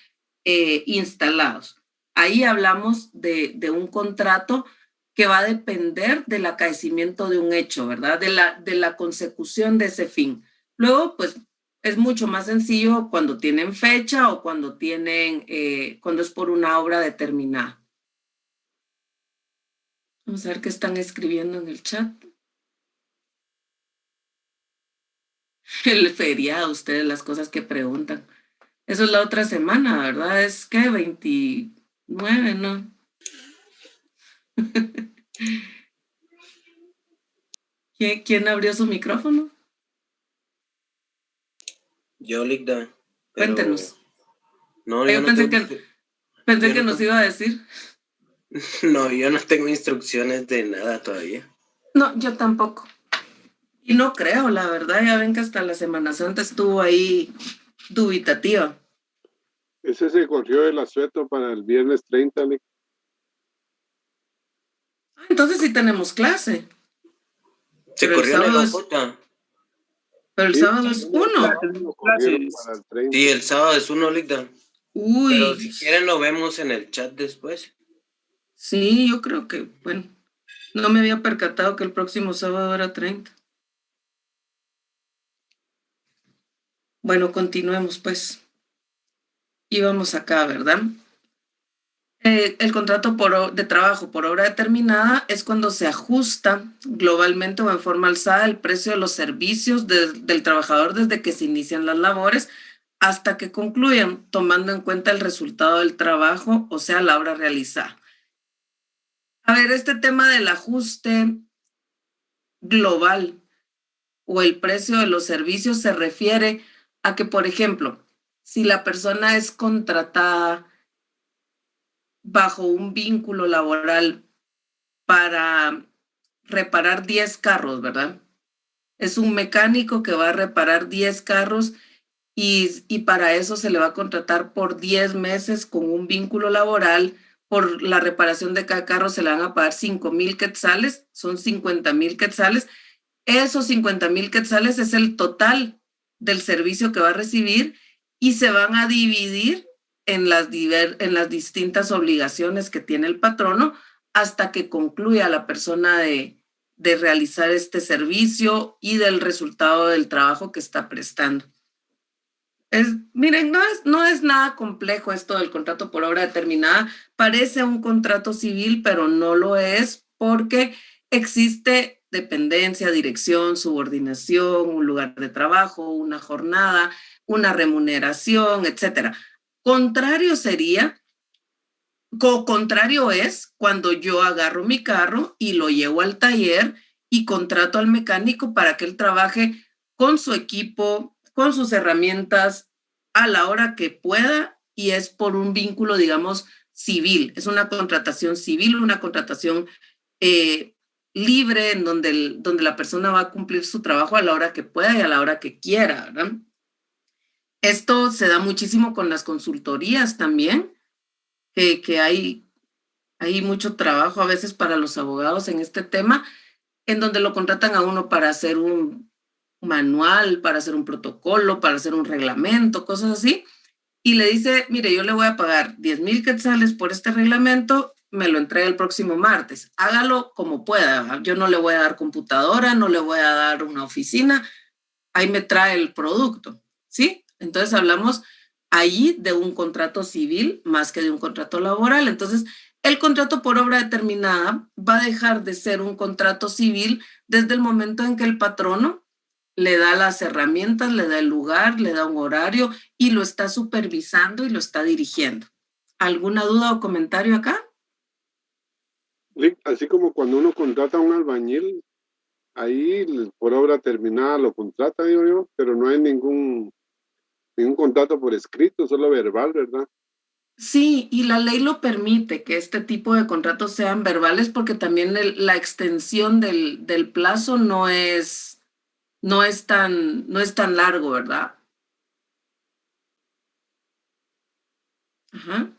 instalados. Ahí hablamos de un contrato que va a depender del acaecimiento de un hecho, ¿verdad? De la consecución de ese fin. Luego, pues, es mucho más sencillo cuando tienen fecha o cuando es por una obra determinada. Vamos a ver qué están escribiendo en el chat. El feriado, ustedes las cosas que preguntan. Eso es la otra semana, ¿verdad? Es que 29, ¿no? ¿Quién abrió su micrófono? Yo, Ligda. Cuéntenos. No, yo pensé que nos iba a decir. No, yo no tengo instrucciones de nada todavía. No, yo tampoco. Y no creo, la verdad, ya ven que hasta la Semana Santa estuvo ahí dubitativa. Ese se corrió el asueto para el viernes 30, Nick. Entonces sí tenemos clase. Se Pero corrió la J. Pero el sábado es 1. Sí, el sábado es 1, Ligda. Uy. Pero si quieren lo vemos en el chat después. Sí, yo creo que, bueno, no me había percatado que el próximo sábado era 30. Bueno, continuemos pues. Íbamos acá, ¿verdad? El contrato de trabajo por obra determinada es cuando se ajusta globalmente o en forma alzada el precio de los servicios del trabajador desde que se inician las labores hasta que concluyan, tomando en cuenta el resultado del trabajo, o sea, la obra realizada. A ver, este tema del ajuste global o el precio de los servicios se refiere a que, por ejemplo, si la persona es contratada bajo un vínculo laboral para reparar 10 carros, ¿verdad? Es un mecánico que va a reparar 10 carros y para eso se le va a contratar por 10 meses con un vínculo laboral. Por la reparación de cada carro se le van a pagar 5,000 quetzales, son 50,000 quetzales. Esos 50,000 quetzales es el total del servicio que va a recibir y se van a dividir en las distintas obligaciones que tiene el patrono hasta que concluya la persona de realizar este servicio y del resultado del trabajo que está prestando. Miren, no es nada complejo esto del contrato por obra determinada. Parece un contrato civil, pero no lo es porque existe dependencia, dirección, subordinación, un lugar de trabajo, una jornada, una remuneración, etcétera. Contrario es cuando yo agarro mi carro y lo llevo al taller y contrato al mecánico para que él trabaje con su equipo, con sus herramientas a la hora que pueda y es por un vínculo, digamos, civil. Es una contratación civil, una contratación libre en donde la persona va a cumplir su trabajo a la hora que pueda y a la hora que quiera, ¿verdad? Esto se da muchísimo con las consultorías también, que hay mucho trabajo a veces para los abogados en este tema, en donde lo contratan a uno para hacer un manual, para hacer un protocolo, para hacer un reglamento, cosas así, y le dice, mire, yo le voy a pagar 10,000 quetzales por este reglamento, me lo entrega el próximo martes, hágalo como pueda, yo no le voy a dar computadora, no le voy a dar una oficina, ahí me trae el producto, ¿sí? Entonces hablamos allí de un contrato civil más que de un contrato laboral. Entonces, el contrato por obra determinada va a dejar de ser un contrato civil desde el momento en que el patrono le da las herramientas, le da el lugar, le da un horario y lo está supervisando y lo está dirigiendo. ¿Alguna duda o comentario acá? Así como cuando uno contrata a un albañil, ahí por obra terminada lo contrata, digo yo, pero no hay ningún contrato por escrito, solo verbal, ¿verdad? Sí, y la ley lo permite que este tipo de contratos sean verbales porque también la extensión del plazo no es tan largo, ¿verdad? Ajá.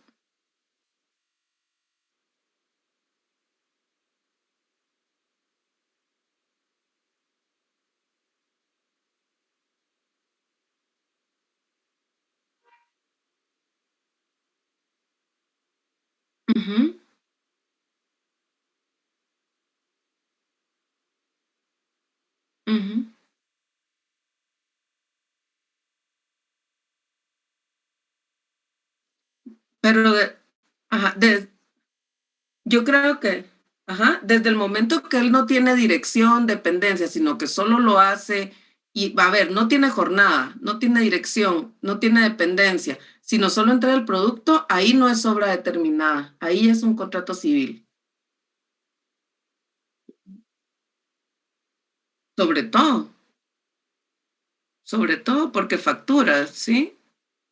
Ujú. Ujú. Pero, ajá, yo creo que, desde el momento que él no tiene dirección, dependencia, sino que solo lo hace y, a ver, no tiene jornada, no tiene dirección, no tiene dependencia, sino solo entrega el producto, ahí no es obra determinada, ahí es un contrato civil. Sobre todo porque factura, ¿sí?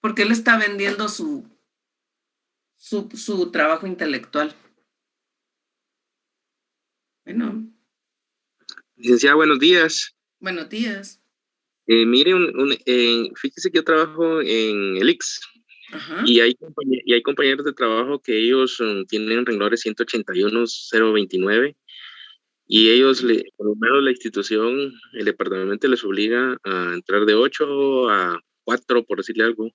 Porque él está vendiendo su trabajo intelectual. Bueno. Licenciada, buenos días. Buenos días. Mire, fíjese que yo trabajo en el IX Y hay compañeros de trabajo que ellos tienen renglores 181.029 y ellos, por lo menos la institución, el departamento les obliga a entrar de 8 a 4, por decirle algo.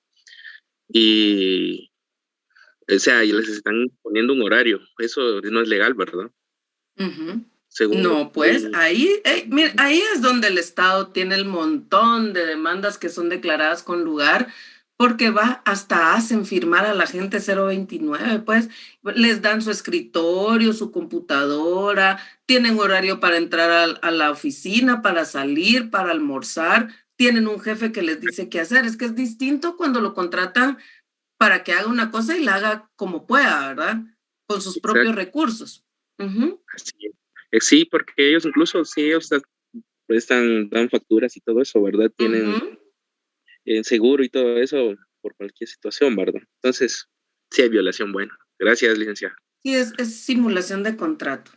Y, o sea, y les están poniendo un horario. Eso no es legal, ¿verdad? No, pues ahí, mira, ahí es donde el Estado tiene el montón de demandas que son declaradas con lugar, porque hasta hacen firmar a la gente 029, pues les dan su escritorio, su computadora, tienen horario para entrar a la oficina, para salir, para almorzar, tienen un jefe que les dice qué hacer. Es que es distinto cuando lo contratan para que haga una cosa y la haga como pueda, ¿verdad? Con sus propios recursos. Así es. Sí, porque ellos incluso, sí, ellos dan facturas y todo eso, ¿verdad? Tienen seguro y todo eso por cualquier situación, ¿verdad? Entonces, sí hay violación. Bueno, gracias, licenciada. Sí, es simulación de contrato.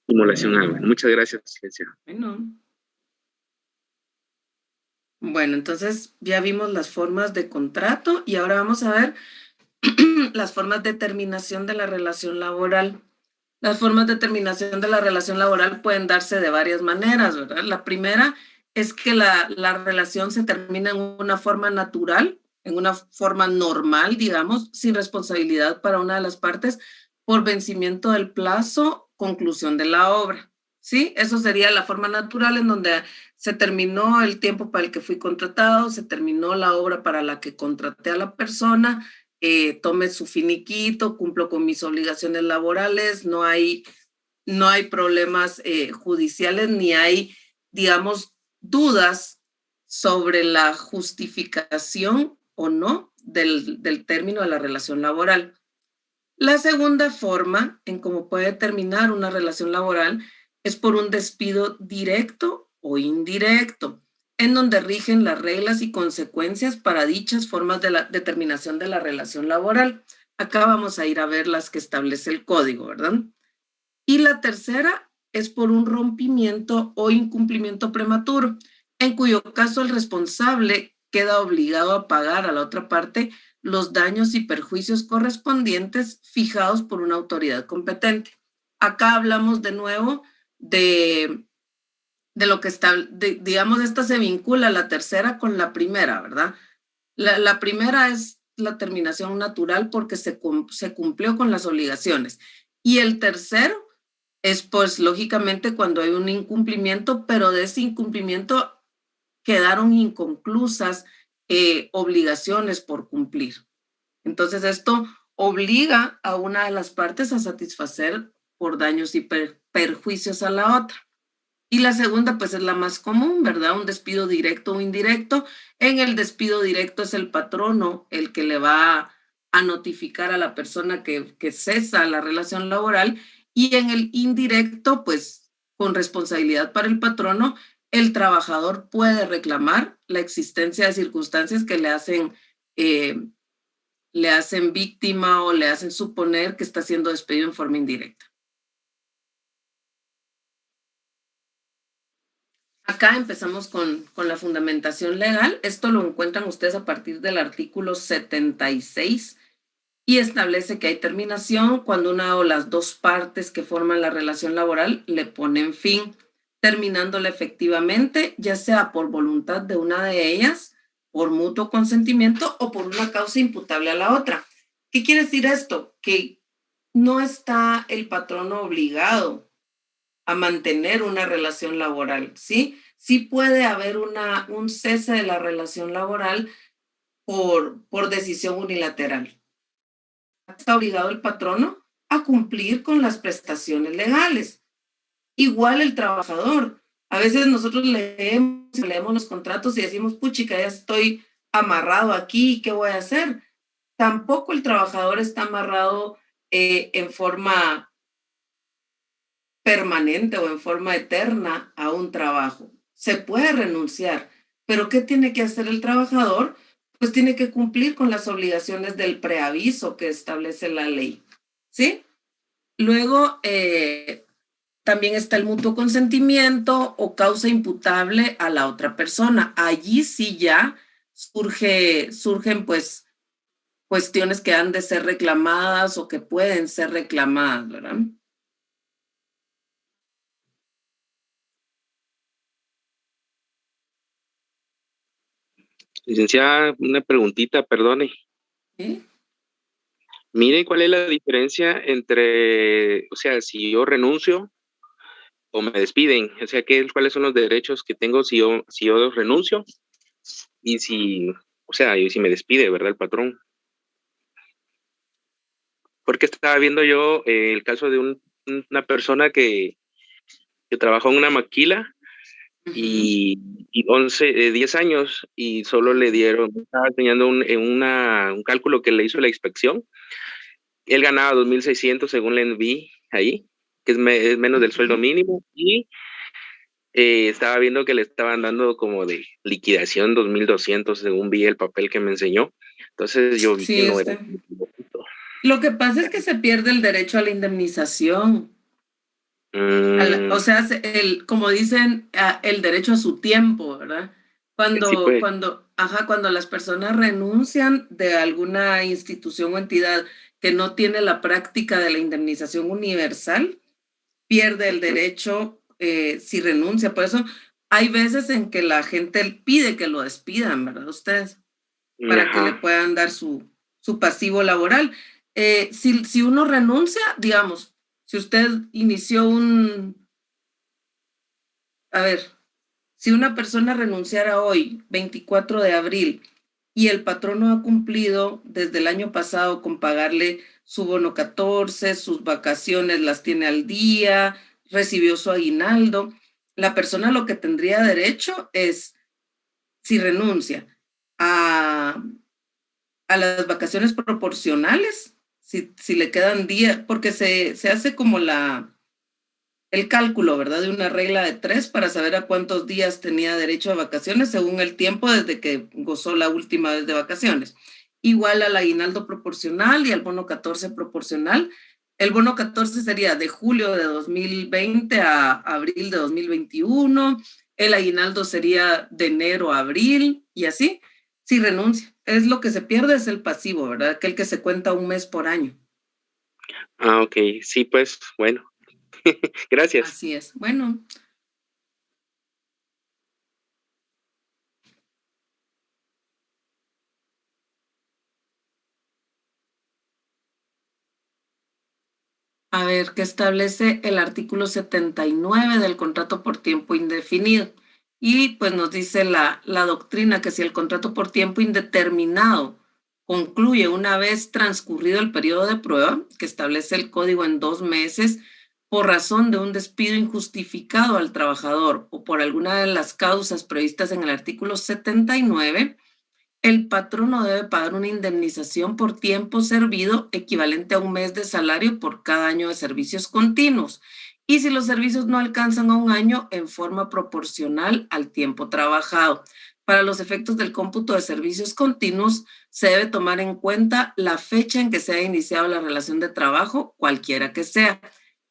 Simulación, muchas gracias, licenciada. Bueno, entonces ya vimos las formas de contrato y ahora vamos a ver las formas de terminación de la relación laboral. Las formas de terminación de la relación laboral pueden darse de varias maneras, ¿verdad? La primera es que la relación se termina en una forma natural, en una forma normal, digamos, sin responsabilidad para una de las partes por vencimiento del plazo, conclusión de la obra. ¿Sí? Eso sería la forma natural en donde se terminó el tiempo para el que fui contratado, se terminó la obra para la que contraté a la persona, tome su finiquito, cumplo con mis obligaciones laborales, no hay problemas judiciales, ni hay, digamos, dudas sobre la justificación o no del término de la relación laboral. La segunda forma en cómo puede terminar una relación laboral es por un despido directo o indirecto, en donde rigen las reglas y consecuencias para dichas formas de la determinación de la relación laboral. Acá vamos a ir a ver las que establece el código, ¿verdad? Y la tercera es por un rompimiento o incumplimiento prematuro, en cuyo caso el responsable queda obligado a pagar a la otra parte los daños y perjuicios correspondientes fijados por una autoridad competente. Acá hablamos de nuevo de lo que está, digamos, esta se vincula la tercera con la primera, ¿verdad? La primera es la terminación natural porque se cumplió con las obligaciones. Y el tercero es, pues, lógicamente cuando hay un incumplimiento, pero de ese incumplimiento quedaron inconclusas obligaciones por cumplir. Entonces, esto obliga a una de las partes a satisfacer por daños y perjuicios a la otra. Y la segunda, pues, es la más común, ¿verdad? Un despido directo o indirecto. En el despido directo es el patrono el que le va a notificar a la persona que cesa la relación laboral, y en el indirecto, pues, con responsabilidad para el patrono, el trabajador puede reclamar la existencia de circunstancias que le hacen víctima o le hacen suponer que está siendo despedido en forma indirecta. Acá empezamos con la fundamentación legal. Esto lo encuentran ustedes a partir del artículo 76 y establece que hay terminación cuando una o las dos partes que forman la relación laboral le ponen fin, terminándola efectivamente, ya sea por voluntad de una de ellas, por mutuo consentimiento o por una causa imputable a la otra. ¿Qué quiere decir esto? Que no está el patrono obligado a mantener una relación laboral, ¿sí? Sí puede haber un cese de la relación laboral por decisión unilateral. Está obligado el patrono a cumplir con las prestaciones legales. Igual el trabajador. A veces nosotros leemos los contratos y decimos, puchica, ya estoy amarrado aquí, ¿qué voy a hacer? Tampoco el trabajador está amarrado en forma permanente o en forma eterna a un trabajo. Se puede renunciar, pero ¿qué tiene que hacer el trabajador? Pues tiene que cumplir con las obligaciones del preaviso que establece la ley, ¿sí? Luego, también está el mutuo consentimiento o causa imputable a la otra persona. Allí sí ya surgen, pues, cuestiones que han de ser reclamadas o que pueden ser reclamadas, ¿verdad? Licenciada, una preguntita, perdone. ¿Sí? Mire, ¿cuál es la diferencia entre, o sea, si yo renuncio o me despiden? O sea, ¿cuáles son los derechos que tengo si yo renuncio? Y si, o sea, y si me despide, ¿verdad? El patrón. Porque estaba viendo yo el caso de una persona que trabajó en una maquila y 10 años y solo le dieron, estaba enseñando un cálculo que le hizo la inspección. Él ganaba 2.600 según le vi ahí, que es menos del sueldo mínimo, y estaba viendo que le estaban dando como de liquidación 2.200 según vi el papel que me enseñó. Entonces yo vi Sí, que no era. Lo que pasa es que se pierde el derecho a la indemnización. O sea, como dicen, el derecho a su tiempo, ¿verdad? Cuando las personas renuncian de alguna institución o entidad que no tiene la práctica de la indemnización universal, pierde el derecho si renuncia. Por eso hay veces en que la gente pide que lo despidan, ¿verdad? Ustedes, para que le puedan dar su pasivo laboral. Si uno renuncia, digamos, si usted inició si una persona renunciara hoy, 24 de abril, y el patrón no ha cumplido desde el año pasado con pagarle su bono 14, sus vacaciones las tiene al día, recibió su aguinaldo, la persona lo que tendría derecho es, si renuncia a las vacaciones proporcionales, si le quedan días, porque se hace como el cálculo, ¿verdad? De una regla de 3 para saber a cuántos días tenía derecho a vacaciones según el tiempo desde que gozó la última vez de vacaciones. Igual al aguinaldo proporcional y al bono 14 proporcional. El bono 14 sería de julio de 2020 a abril de 2021. El aguinaldo sería de enero a abril y así, si renuncia. Es lo que se pierde, es el pasivo, ¿verdad? Aquel que se cuenta un mes por año. Ah, ok. Sí, pues, bueno. Gracias. Así es. Bueno. A ver, ¿qué establece el artículo 79 del contrato por tiempo indefinido? Y pues nos dice la doctrina que si el contrato por tiempo indeterminado concluye una vez transcurrido el periodo de prueba, que establece el código en 2 meses, por razón de un despido injustificado al trabajador o por alguna de las causas previstas en el artículo 79, el patrono debe pagar una indemnización por tiempo servido equivalente a un mes de salario por cada año de servicios continuos. Y si los servicios no alcanzan a un año, en forma proporcional al tiempo trabajado. Para los efectos del cómputo de servicios continuos, se debe tomar en cuenta la fecha en que se ha iniciado la relación de trabajo, cualquiera que sea.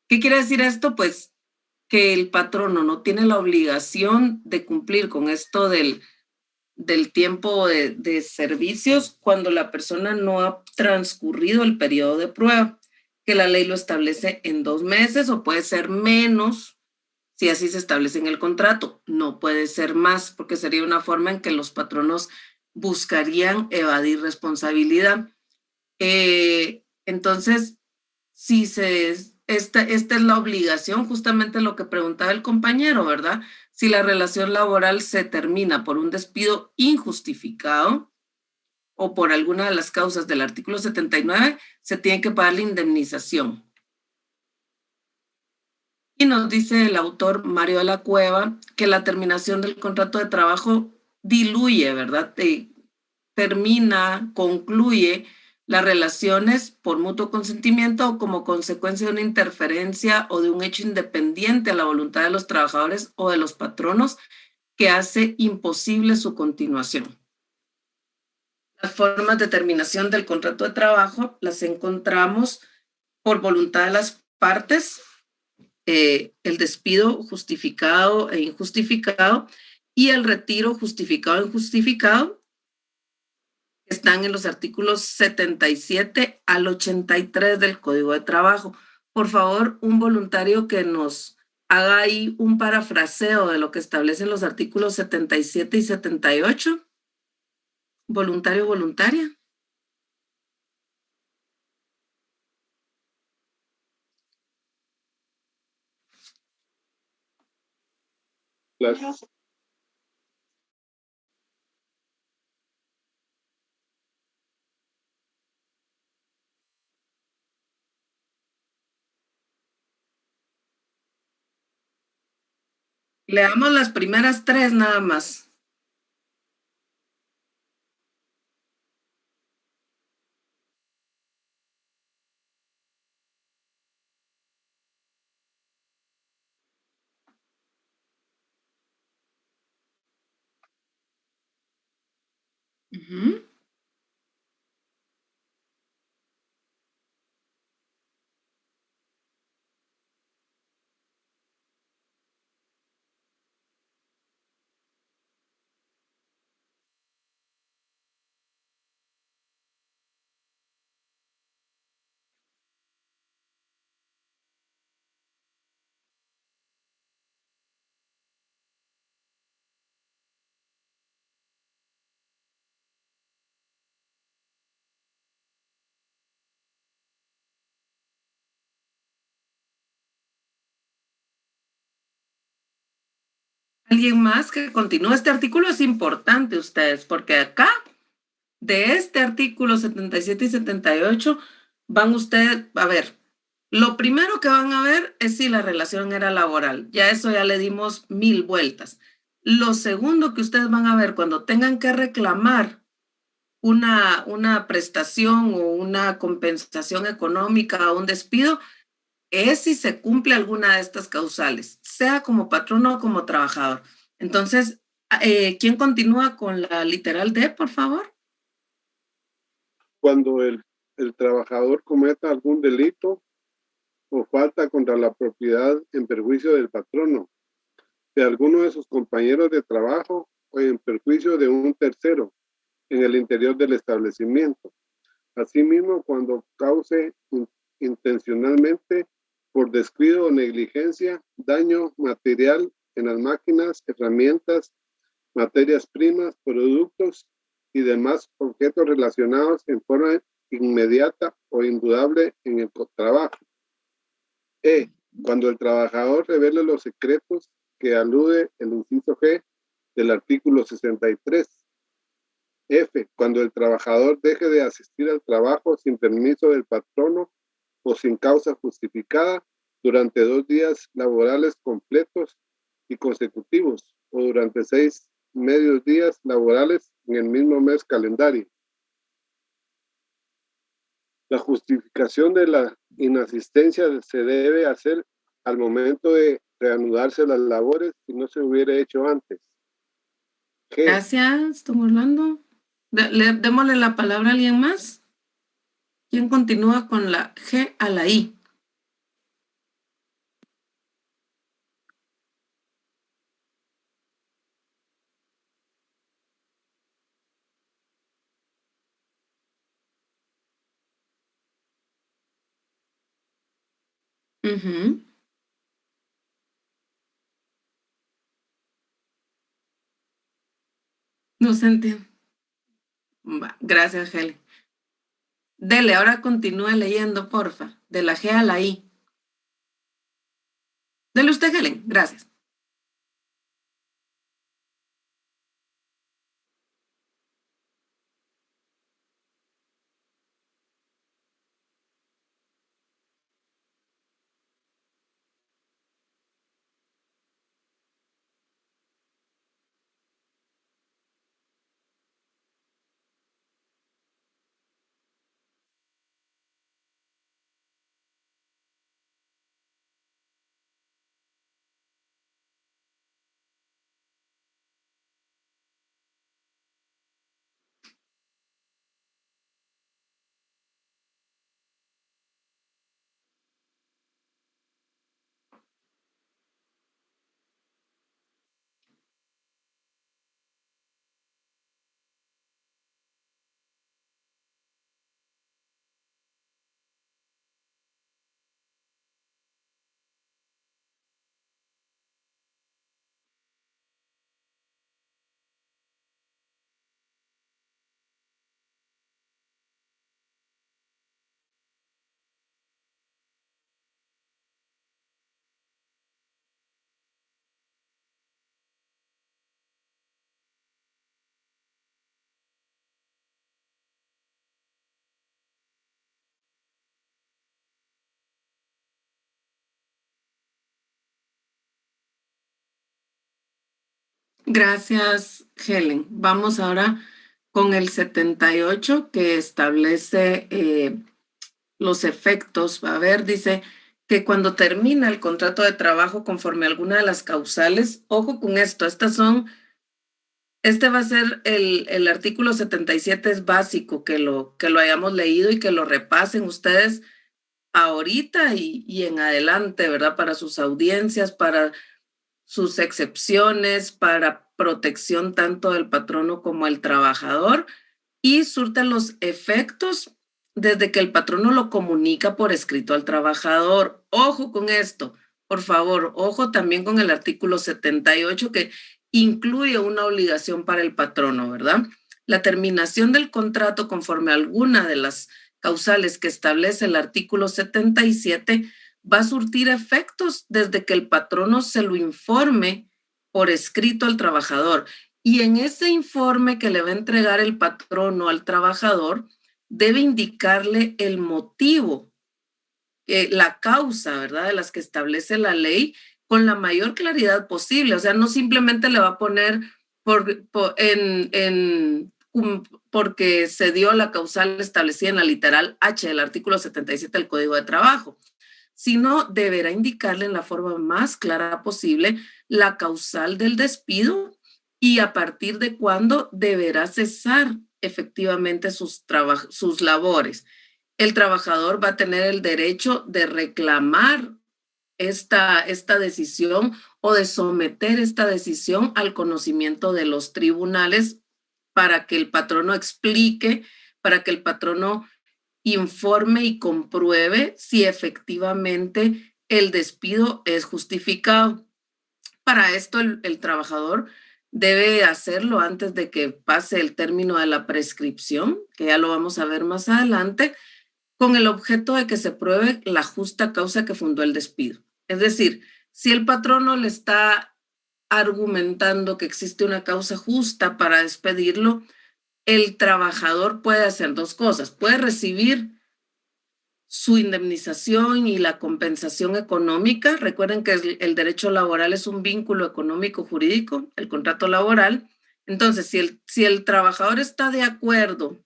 ¿Qué quiere decir esto? Pues que el patrono no tiene la obligación de cumplir con esto del tiempo de servicios cuando la persona no ha transcurrido el periodo de prueba, que la ley lo establece en 2 meses o puede ser menos si así se establece en el contrato. No puede ser más porque sería una forma en que los patronos buscarían evadir responsabilidad. Entonces, si esta es la obligación, justamente lo que preguntaba el compañero, ¿verdad? Si la relación laboral se termina por un despido injustificado o por alguna de las causas del artículo 79, se tiene que pagar la indemnización. Y nos dice el autor Mario de la Cueva que la terminación del contrato de trabajo diluye, ¿verdad? Concluye las relaciones por mutuo consentimiento o como consecuencia de una interferencia o de un hecho independiente a la voluntad de los trabajadores o de los patronos que hace imposible su continuación. Las formas de terminación del contrato de trabajo las encontramos por voluntad de las partes, el despido justificado e injustificado y el retiro justificado e injustificado. Están en los artículos 77 al 83 del Código de Trabajo. Por favor, un voluntario que nos haga ahí un parafraseo de lo que establecen los artículos 77 y 78. Voluntario, voluntaria. Leamos las primeras tres nada más. Uh-huh. ¿Alguien más que continúe? Este artículo es importante, ustedes, porque acá, de este artículo 77 y 78, van ustedes, a ver, lo primero que van a ver es si la relación era laboral. Ya eso ya le dimos 1000 vueltas. Lo segundo que ustedes van a ver cuando tengan que reclamar una prestación o una compensación económica o un despido, es si se cumple alguna de estas causales, sea como patrono o como trabajador. Entonces, ¿quién continúa con la literal D, por favor? Cuando el trabajador cometa algún delito o falta contra la propiedad en perjuicio del patrono, de alguno de sus compañeros de trabajo o en perjuicio de un tercero en el interior del establecimiento. Asimismo, cuando cause intencionalmente, por descuido o negligencia, daño material en las máquinas, herramientas, materias primas, productos y demás objetos relacionados en forma inmediata o indudable en el trabajo. Cuando el trabajador revele los secretos que alude el inciso G del artículo 63. Cuando el trabajador deje de asistir al trabajo sin permiso del patrono o sin causa justificada durante 2 días laborales completos y consecutivos o durante 6 medios días laborales en el mismo mes calendario. La justificación de la inasistencia se debe hacer al momento de reanudarse las labores si no se hubiera hecho antes. Gracias, don Orlando. Démosle la palabra a alguien más. ¿Quién continúa con la G a la I? Uh-huh. No se entiende. Gracias, Heli. Dele, ahora continúe leyendo, porfa, de la G a la I. Dele usted, Helen. Gracias. Gracias, Helen. Vamos ahora con el 78, que establece los efectos. A ver, dice que cuando termina el contrato de trabajo conforme a alguna de las causales, ojo con esto, este va a ser el artículo 77, es básico que lo hayamos leído y que lo repasen ustedes ahorita y en adelante, ¿verdad? Para sus audiencias, para sus excepciones, para protección tanto del patrono como el trabajador, y surte los efectos desde que el patrono lo comunica por escrito al trabajador. Ojo con esto, por favor, ojo también con el artículo 78 que incluye una obligación para el patrono, ¿verdad? La terminación del contrato conforme a alguna de las causales que establece el artículo 77 va a surtir efectos desde que el patrono se lo informe por escrito al trabajador. Y en ese informe que le va a entregar el patrono al trabajador, debe indicarle el motivo, la causa, ¿verdad?, de las que establece la ley con la mayor claridad posible. O sea, no simplemente le va a poner porque se dio la causal establecida en la literal H del artículo 77 del Código de Trabajo, sino deberá indicarle en la forma más clara posible la causal del despido y a partir de cuándo deberá cesar efectivamente sus labores. El trabajador va a tener el derecho de reclamar esta decisión o de someter esta decisión al conocimiento de los tribunales para que el patrono explique, para que el patrono informe y compruebe si efectivamente el despido es justificado. Para esto el trabajador debe hacerlo antes de que pase el término de la prescripción, que ya lo vamos a ver más adelante, con el objeto de que se pruebe la justa causa que fundó el despido. Es decir, si el patrono le está argumentando que existe una causa justa para despedirlo, el trabajador puede hacer dos cosas. Puede recibir su indemnización y la compensación económica. Recuerden que el derecho laboral es un vínculo económico jurídico, el contrato laboral. Entonces, si el trabajador está de acuerdo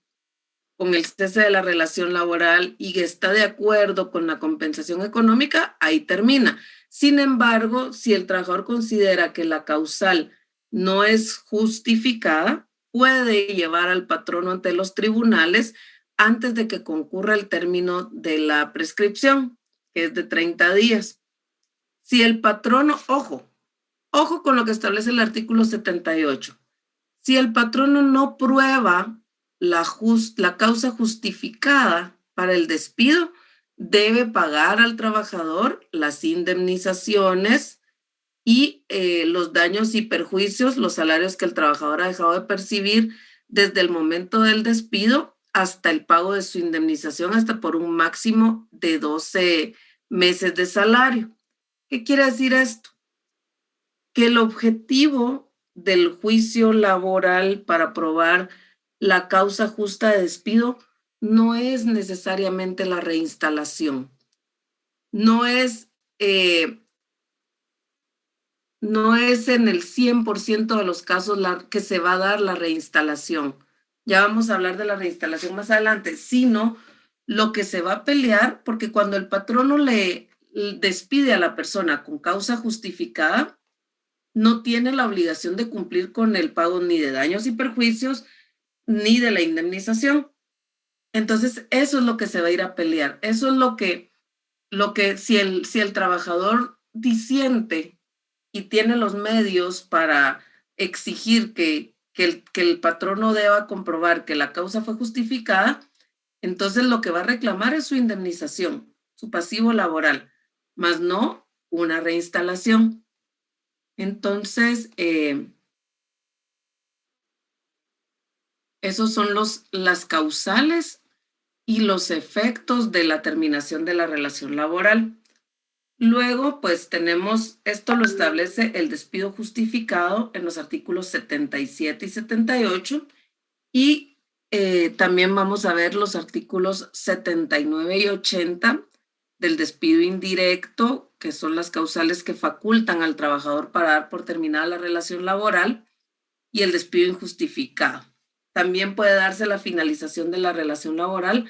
con el cese de la relación laboral y está de acuerdo con la compensación económica, ahí termina. Sin embargo, si el trabajador considera que la causal no es justificada, puede llevar al patrono ante los tribunales antes de que concurra el término de la prescripción, que es de 30 días. Si el patrono, ojo con lo que establece el artículo 78, si el patrono no prueba la causa justificada para el despido, debe pagar al trabajador las indemnizaciones y los daños y perjuicios, los salarios que el trabajador ha dejado de percibir desde el momento del despido hasta el pago de su indemnización, hasta por un máximo de 12 meses de salario. ¿Qué quiere decir esto? Que el objetivo del juicio laboral para probar la causa justa de despido no es necesariamente la reinstalación. No es en el 100% de los casos que se va a dar la reinstalación. Ya vamos a hablar de la reinstalación más adelante, sino lo que se va a pelear, porque cuando el patrono le despide a la persona con causa justificada, no tiene la obligación de cumplir con el pago ni de daños y perjuicios, ni de la indemnización. Entonces, eso es lo que se va a ir a pelear. Eso es lo que si el trabajador disiente y tiene los medios para exigir que el patrono deba comprobar que la causa fue justificada, entonces lo que va a reclamar es su indemnización, su pasivo laboral, más no una reinstalación. Entonces, esos son las causales y los efectos de la terminación de la relación laboral. Luego, pues tenemos, esto lo establece el despido justificado en los artículos 77 y 78 y también vamos a ver los artículos 79 y 80 del despido indirecto, que son las causales que facultan al trabajador para dar por terminada la relación laboral, y el despido injustificado. También puede darse la finalización de la relación laboral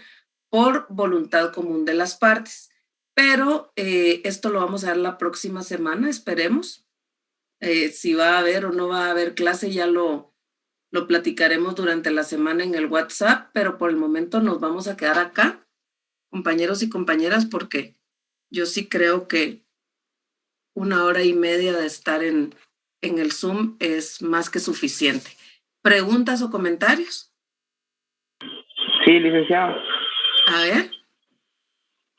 por voluntad común de las partes. Pero esto lo vamos a ver la próxima semana, esperemos. Si va a haber o no va a haber clase, ya lo platicaremos durante la semana en el WhatsApp, pero por el momento nos vamos a quedar acá, compañeros y compañeras, porque yo sí creo que 1 hora y media de estar en el Zoom es más que suficiente. ¿Preguntas o comentarios? Sí, licenciado. A ver.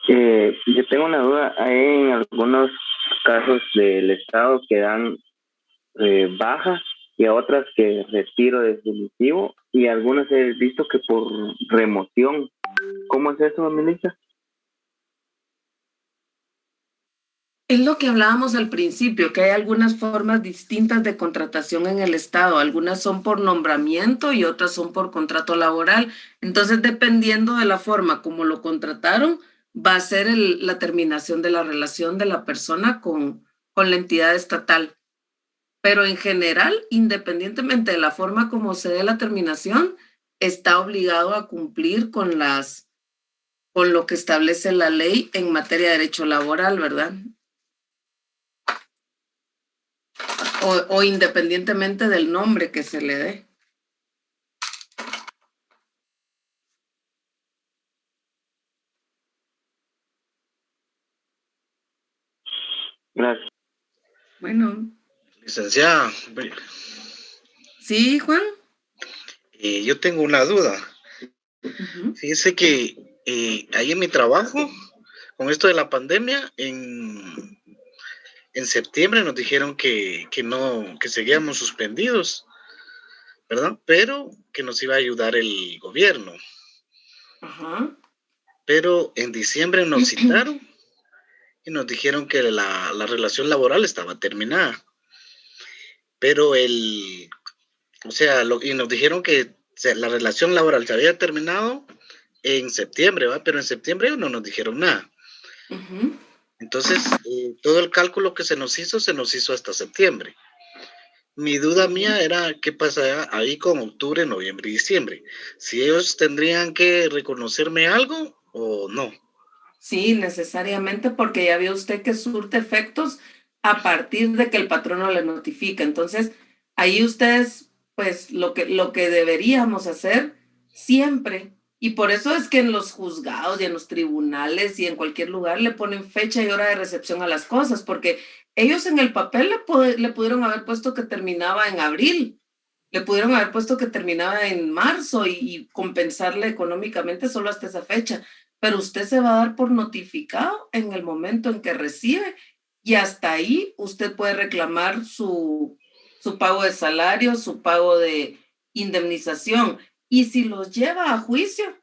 Yo tengo una duda. Hay en algunos casos del Estado que dan baja y a otras que retiro definitivo y algunas he visto que por remoción. ¿Cómo es eso, Melissa? Es lo que hablábamos al principio, que hay algunas formas distintas de contratación en el Estado. Algunas son por nombramiento y otras son por contrato laboral. Entonces, dependiendo de la forma como lo contrataron, va a ser la terminación de la relación de la persona con la entidad estatal. Pero en general, independientemente de la forma como se dé la terminación, está obligado a cumplir con lo que establece la ley en materia de derecho laboral, ¿verdad? O independientemente del nombre que se le dé. Gracias. Bueno. Licenciada. Sí, Juan. Yo tengo una duda. Fíjese que ahí en mi trabajo, con esto de la pandemia, en septiembre nos dijeron que seguíamos suspendidos, ¿verdad? Pero que nos iba a ayudar el gobierno. Ajá. Pero en diciembre nos citaron y nos dijeron que la relación laboral estaba terminada. Pero y nos dijeron que la relación laboral se había terminado en septiembre, ¿va? Pero en septiembre no nos dijeron nada. Entonces, todo el cálculo que se nos hizo hasta septiembre. Mi duda mía era qué pasa ahí con octubre, noviembre y diciembre. Si ellos tendrían que reconocerme algo o no. Sí, necesariamente, porque ya vio usted que surte efectos a partir de que el patrono le notifica. Entonces, ahí ustedes, pues, lo que deberíamos hacer siempre, y por eso es que en los juzgados y en los tribunales y en cualquier lugar le ponen fecha y hora de recepción a las cosas, porque ellos en el papel le pudieron haber puesto que terminaba en abril, le pudieron haber puesto que terminaba en marzo y compensarle económicamente solo hasta esa fecha. Pero usted se va a dar por notificado en el momento en que recibe y hasta ahí usted puede reclamar su pago de salario, su pago de indemnización. Y si los lleva a juicio,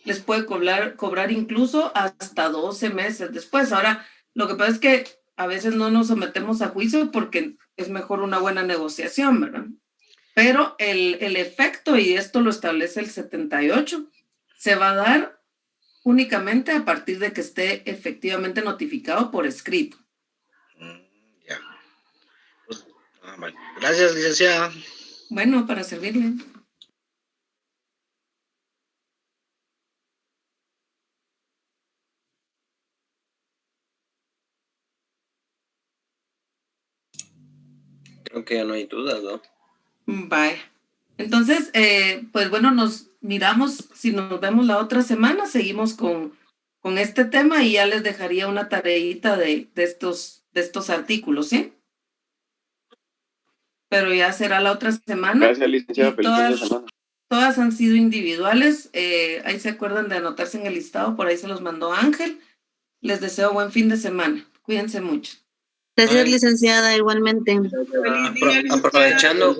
les puede cobrar incluso hasta 12 meses después. Ahora, lo que pasa es que a veces no nos sometemos a juicio porque es mejor una buena negociación, ¿verdad? Pero el efecto, y esto lo establece el 78, se va a dar únicamente a partir de que esté efectivamente notificado por escrito. Ya. Pues, bueno. Gracias, licenciada. Bueno, para servirle. Creo que ya no hay dudas, ¿no? Vaya. Entonces, pues bueno, nos miramos, si nos vemos la otra semana, seguimos con este tema y ya les dejaría una tareita de estos artículos, ¿sí? Pero ya será la otra semana. Gracias, licenciada. Feliz fin de semana. Todas han sido individuales. Ahí se acuerdan de anotarse en el listado, por ahí se los mandó Ángel. Les deseo buen fin de semana. Cuídense mucho. Gracias, licenciada, igualmente. Aprovechando,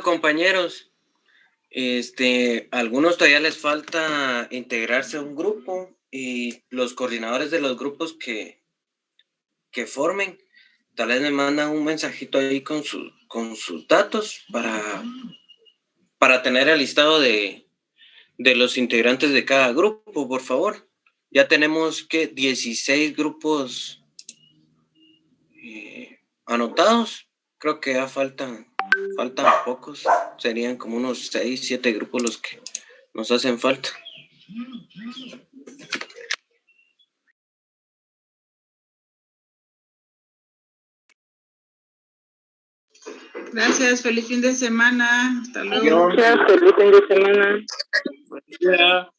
compañeros, algunos todavía les falta integrarse a un grupo y los coordinadores de los grupos que formen, tal vez me mandan un mensajito ahí con sus datos para tener el listado de los integrantes de cada grupo, por favor. Ya tenemos 16 grupos anotados. Creo que ya faltan faltan pocos, serían como unos 6, 7 grupos los que nos hacen falta. Gracias, feliz fin de semana. Hasta luego. Gracias, feliz fin de semana. Yeah.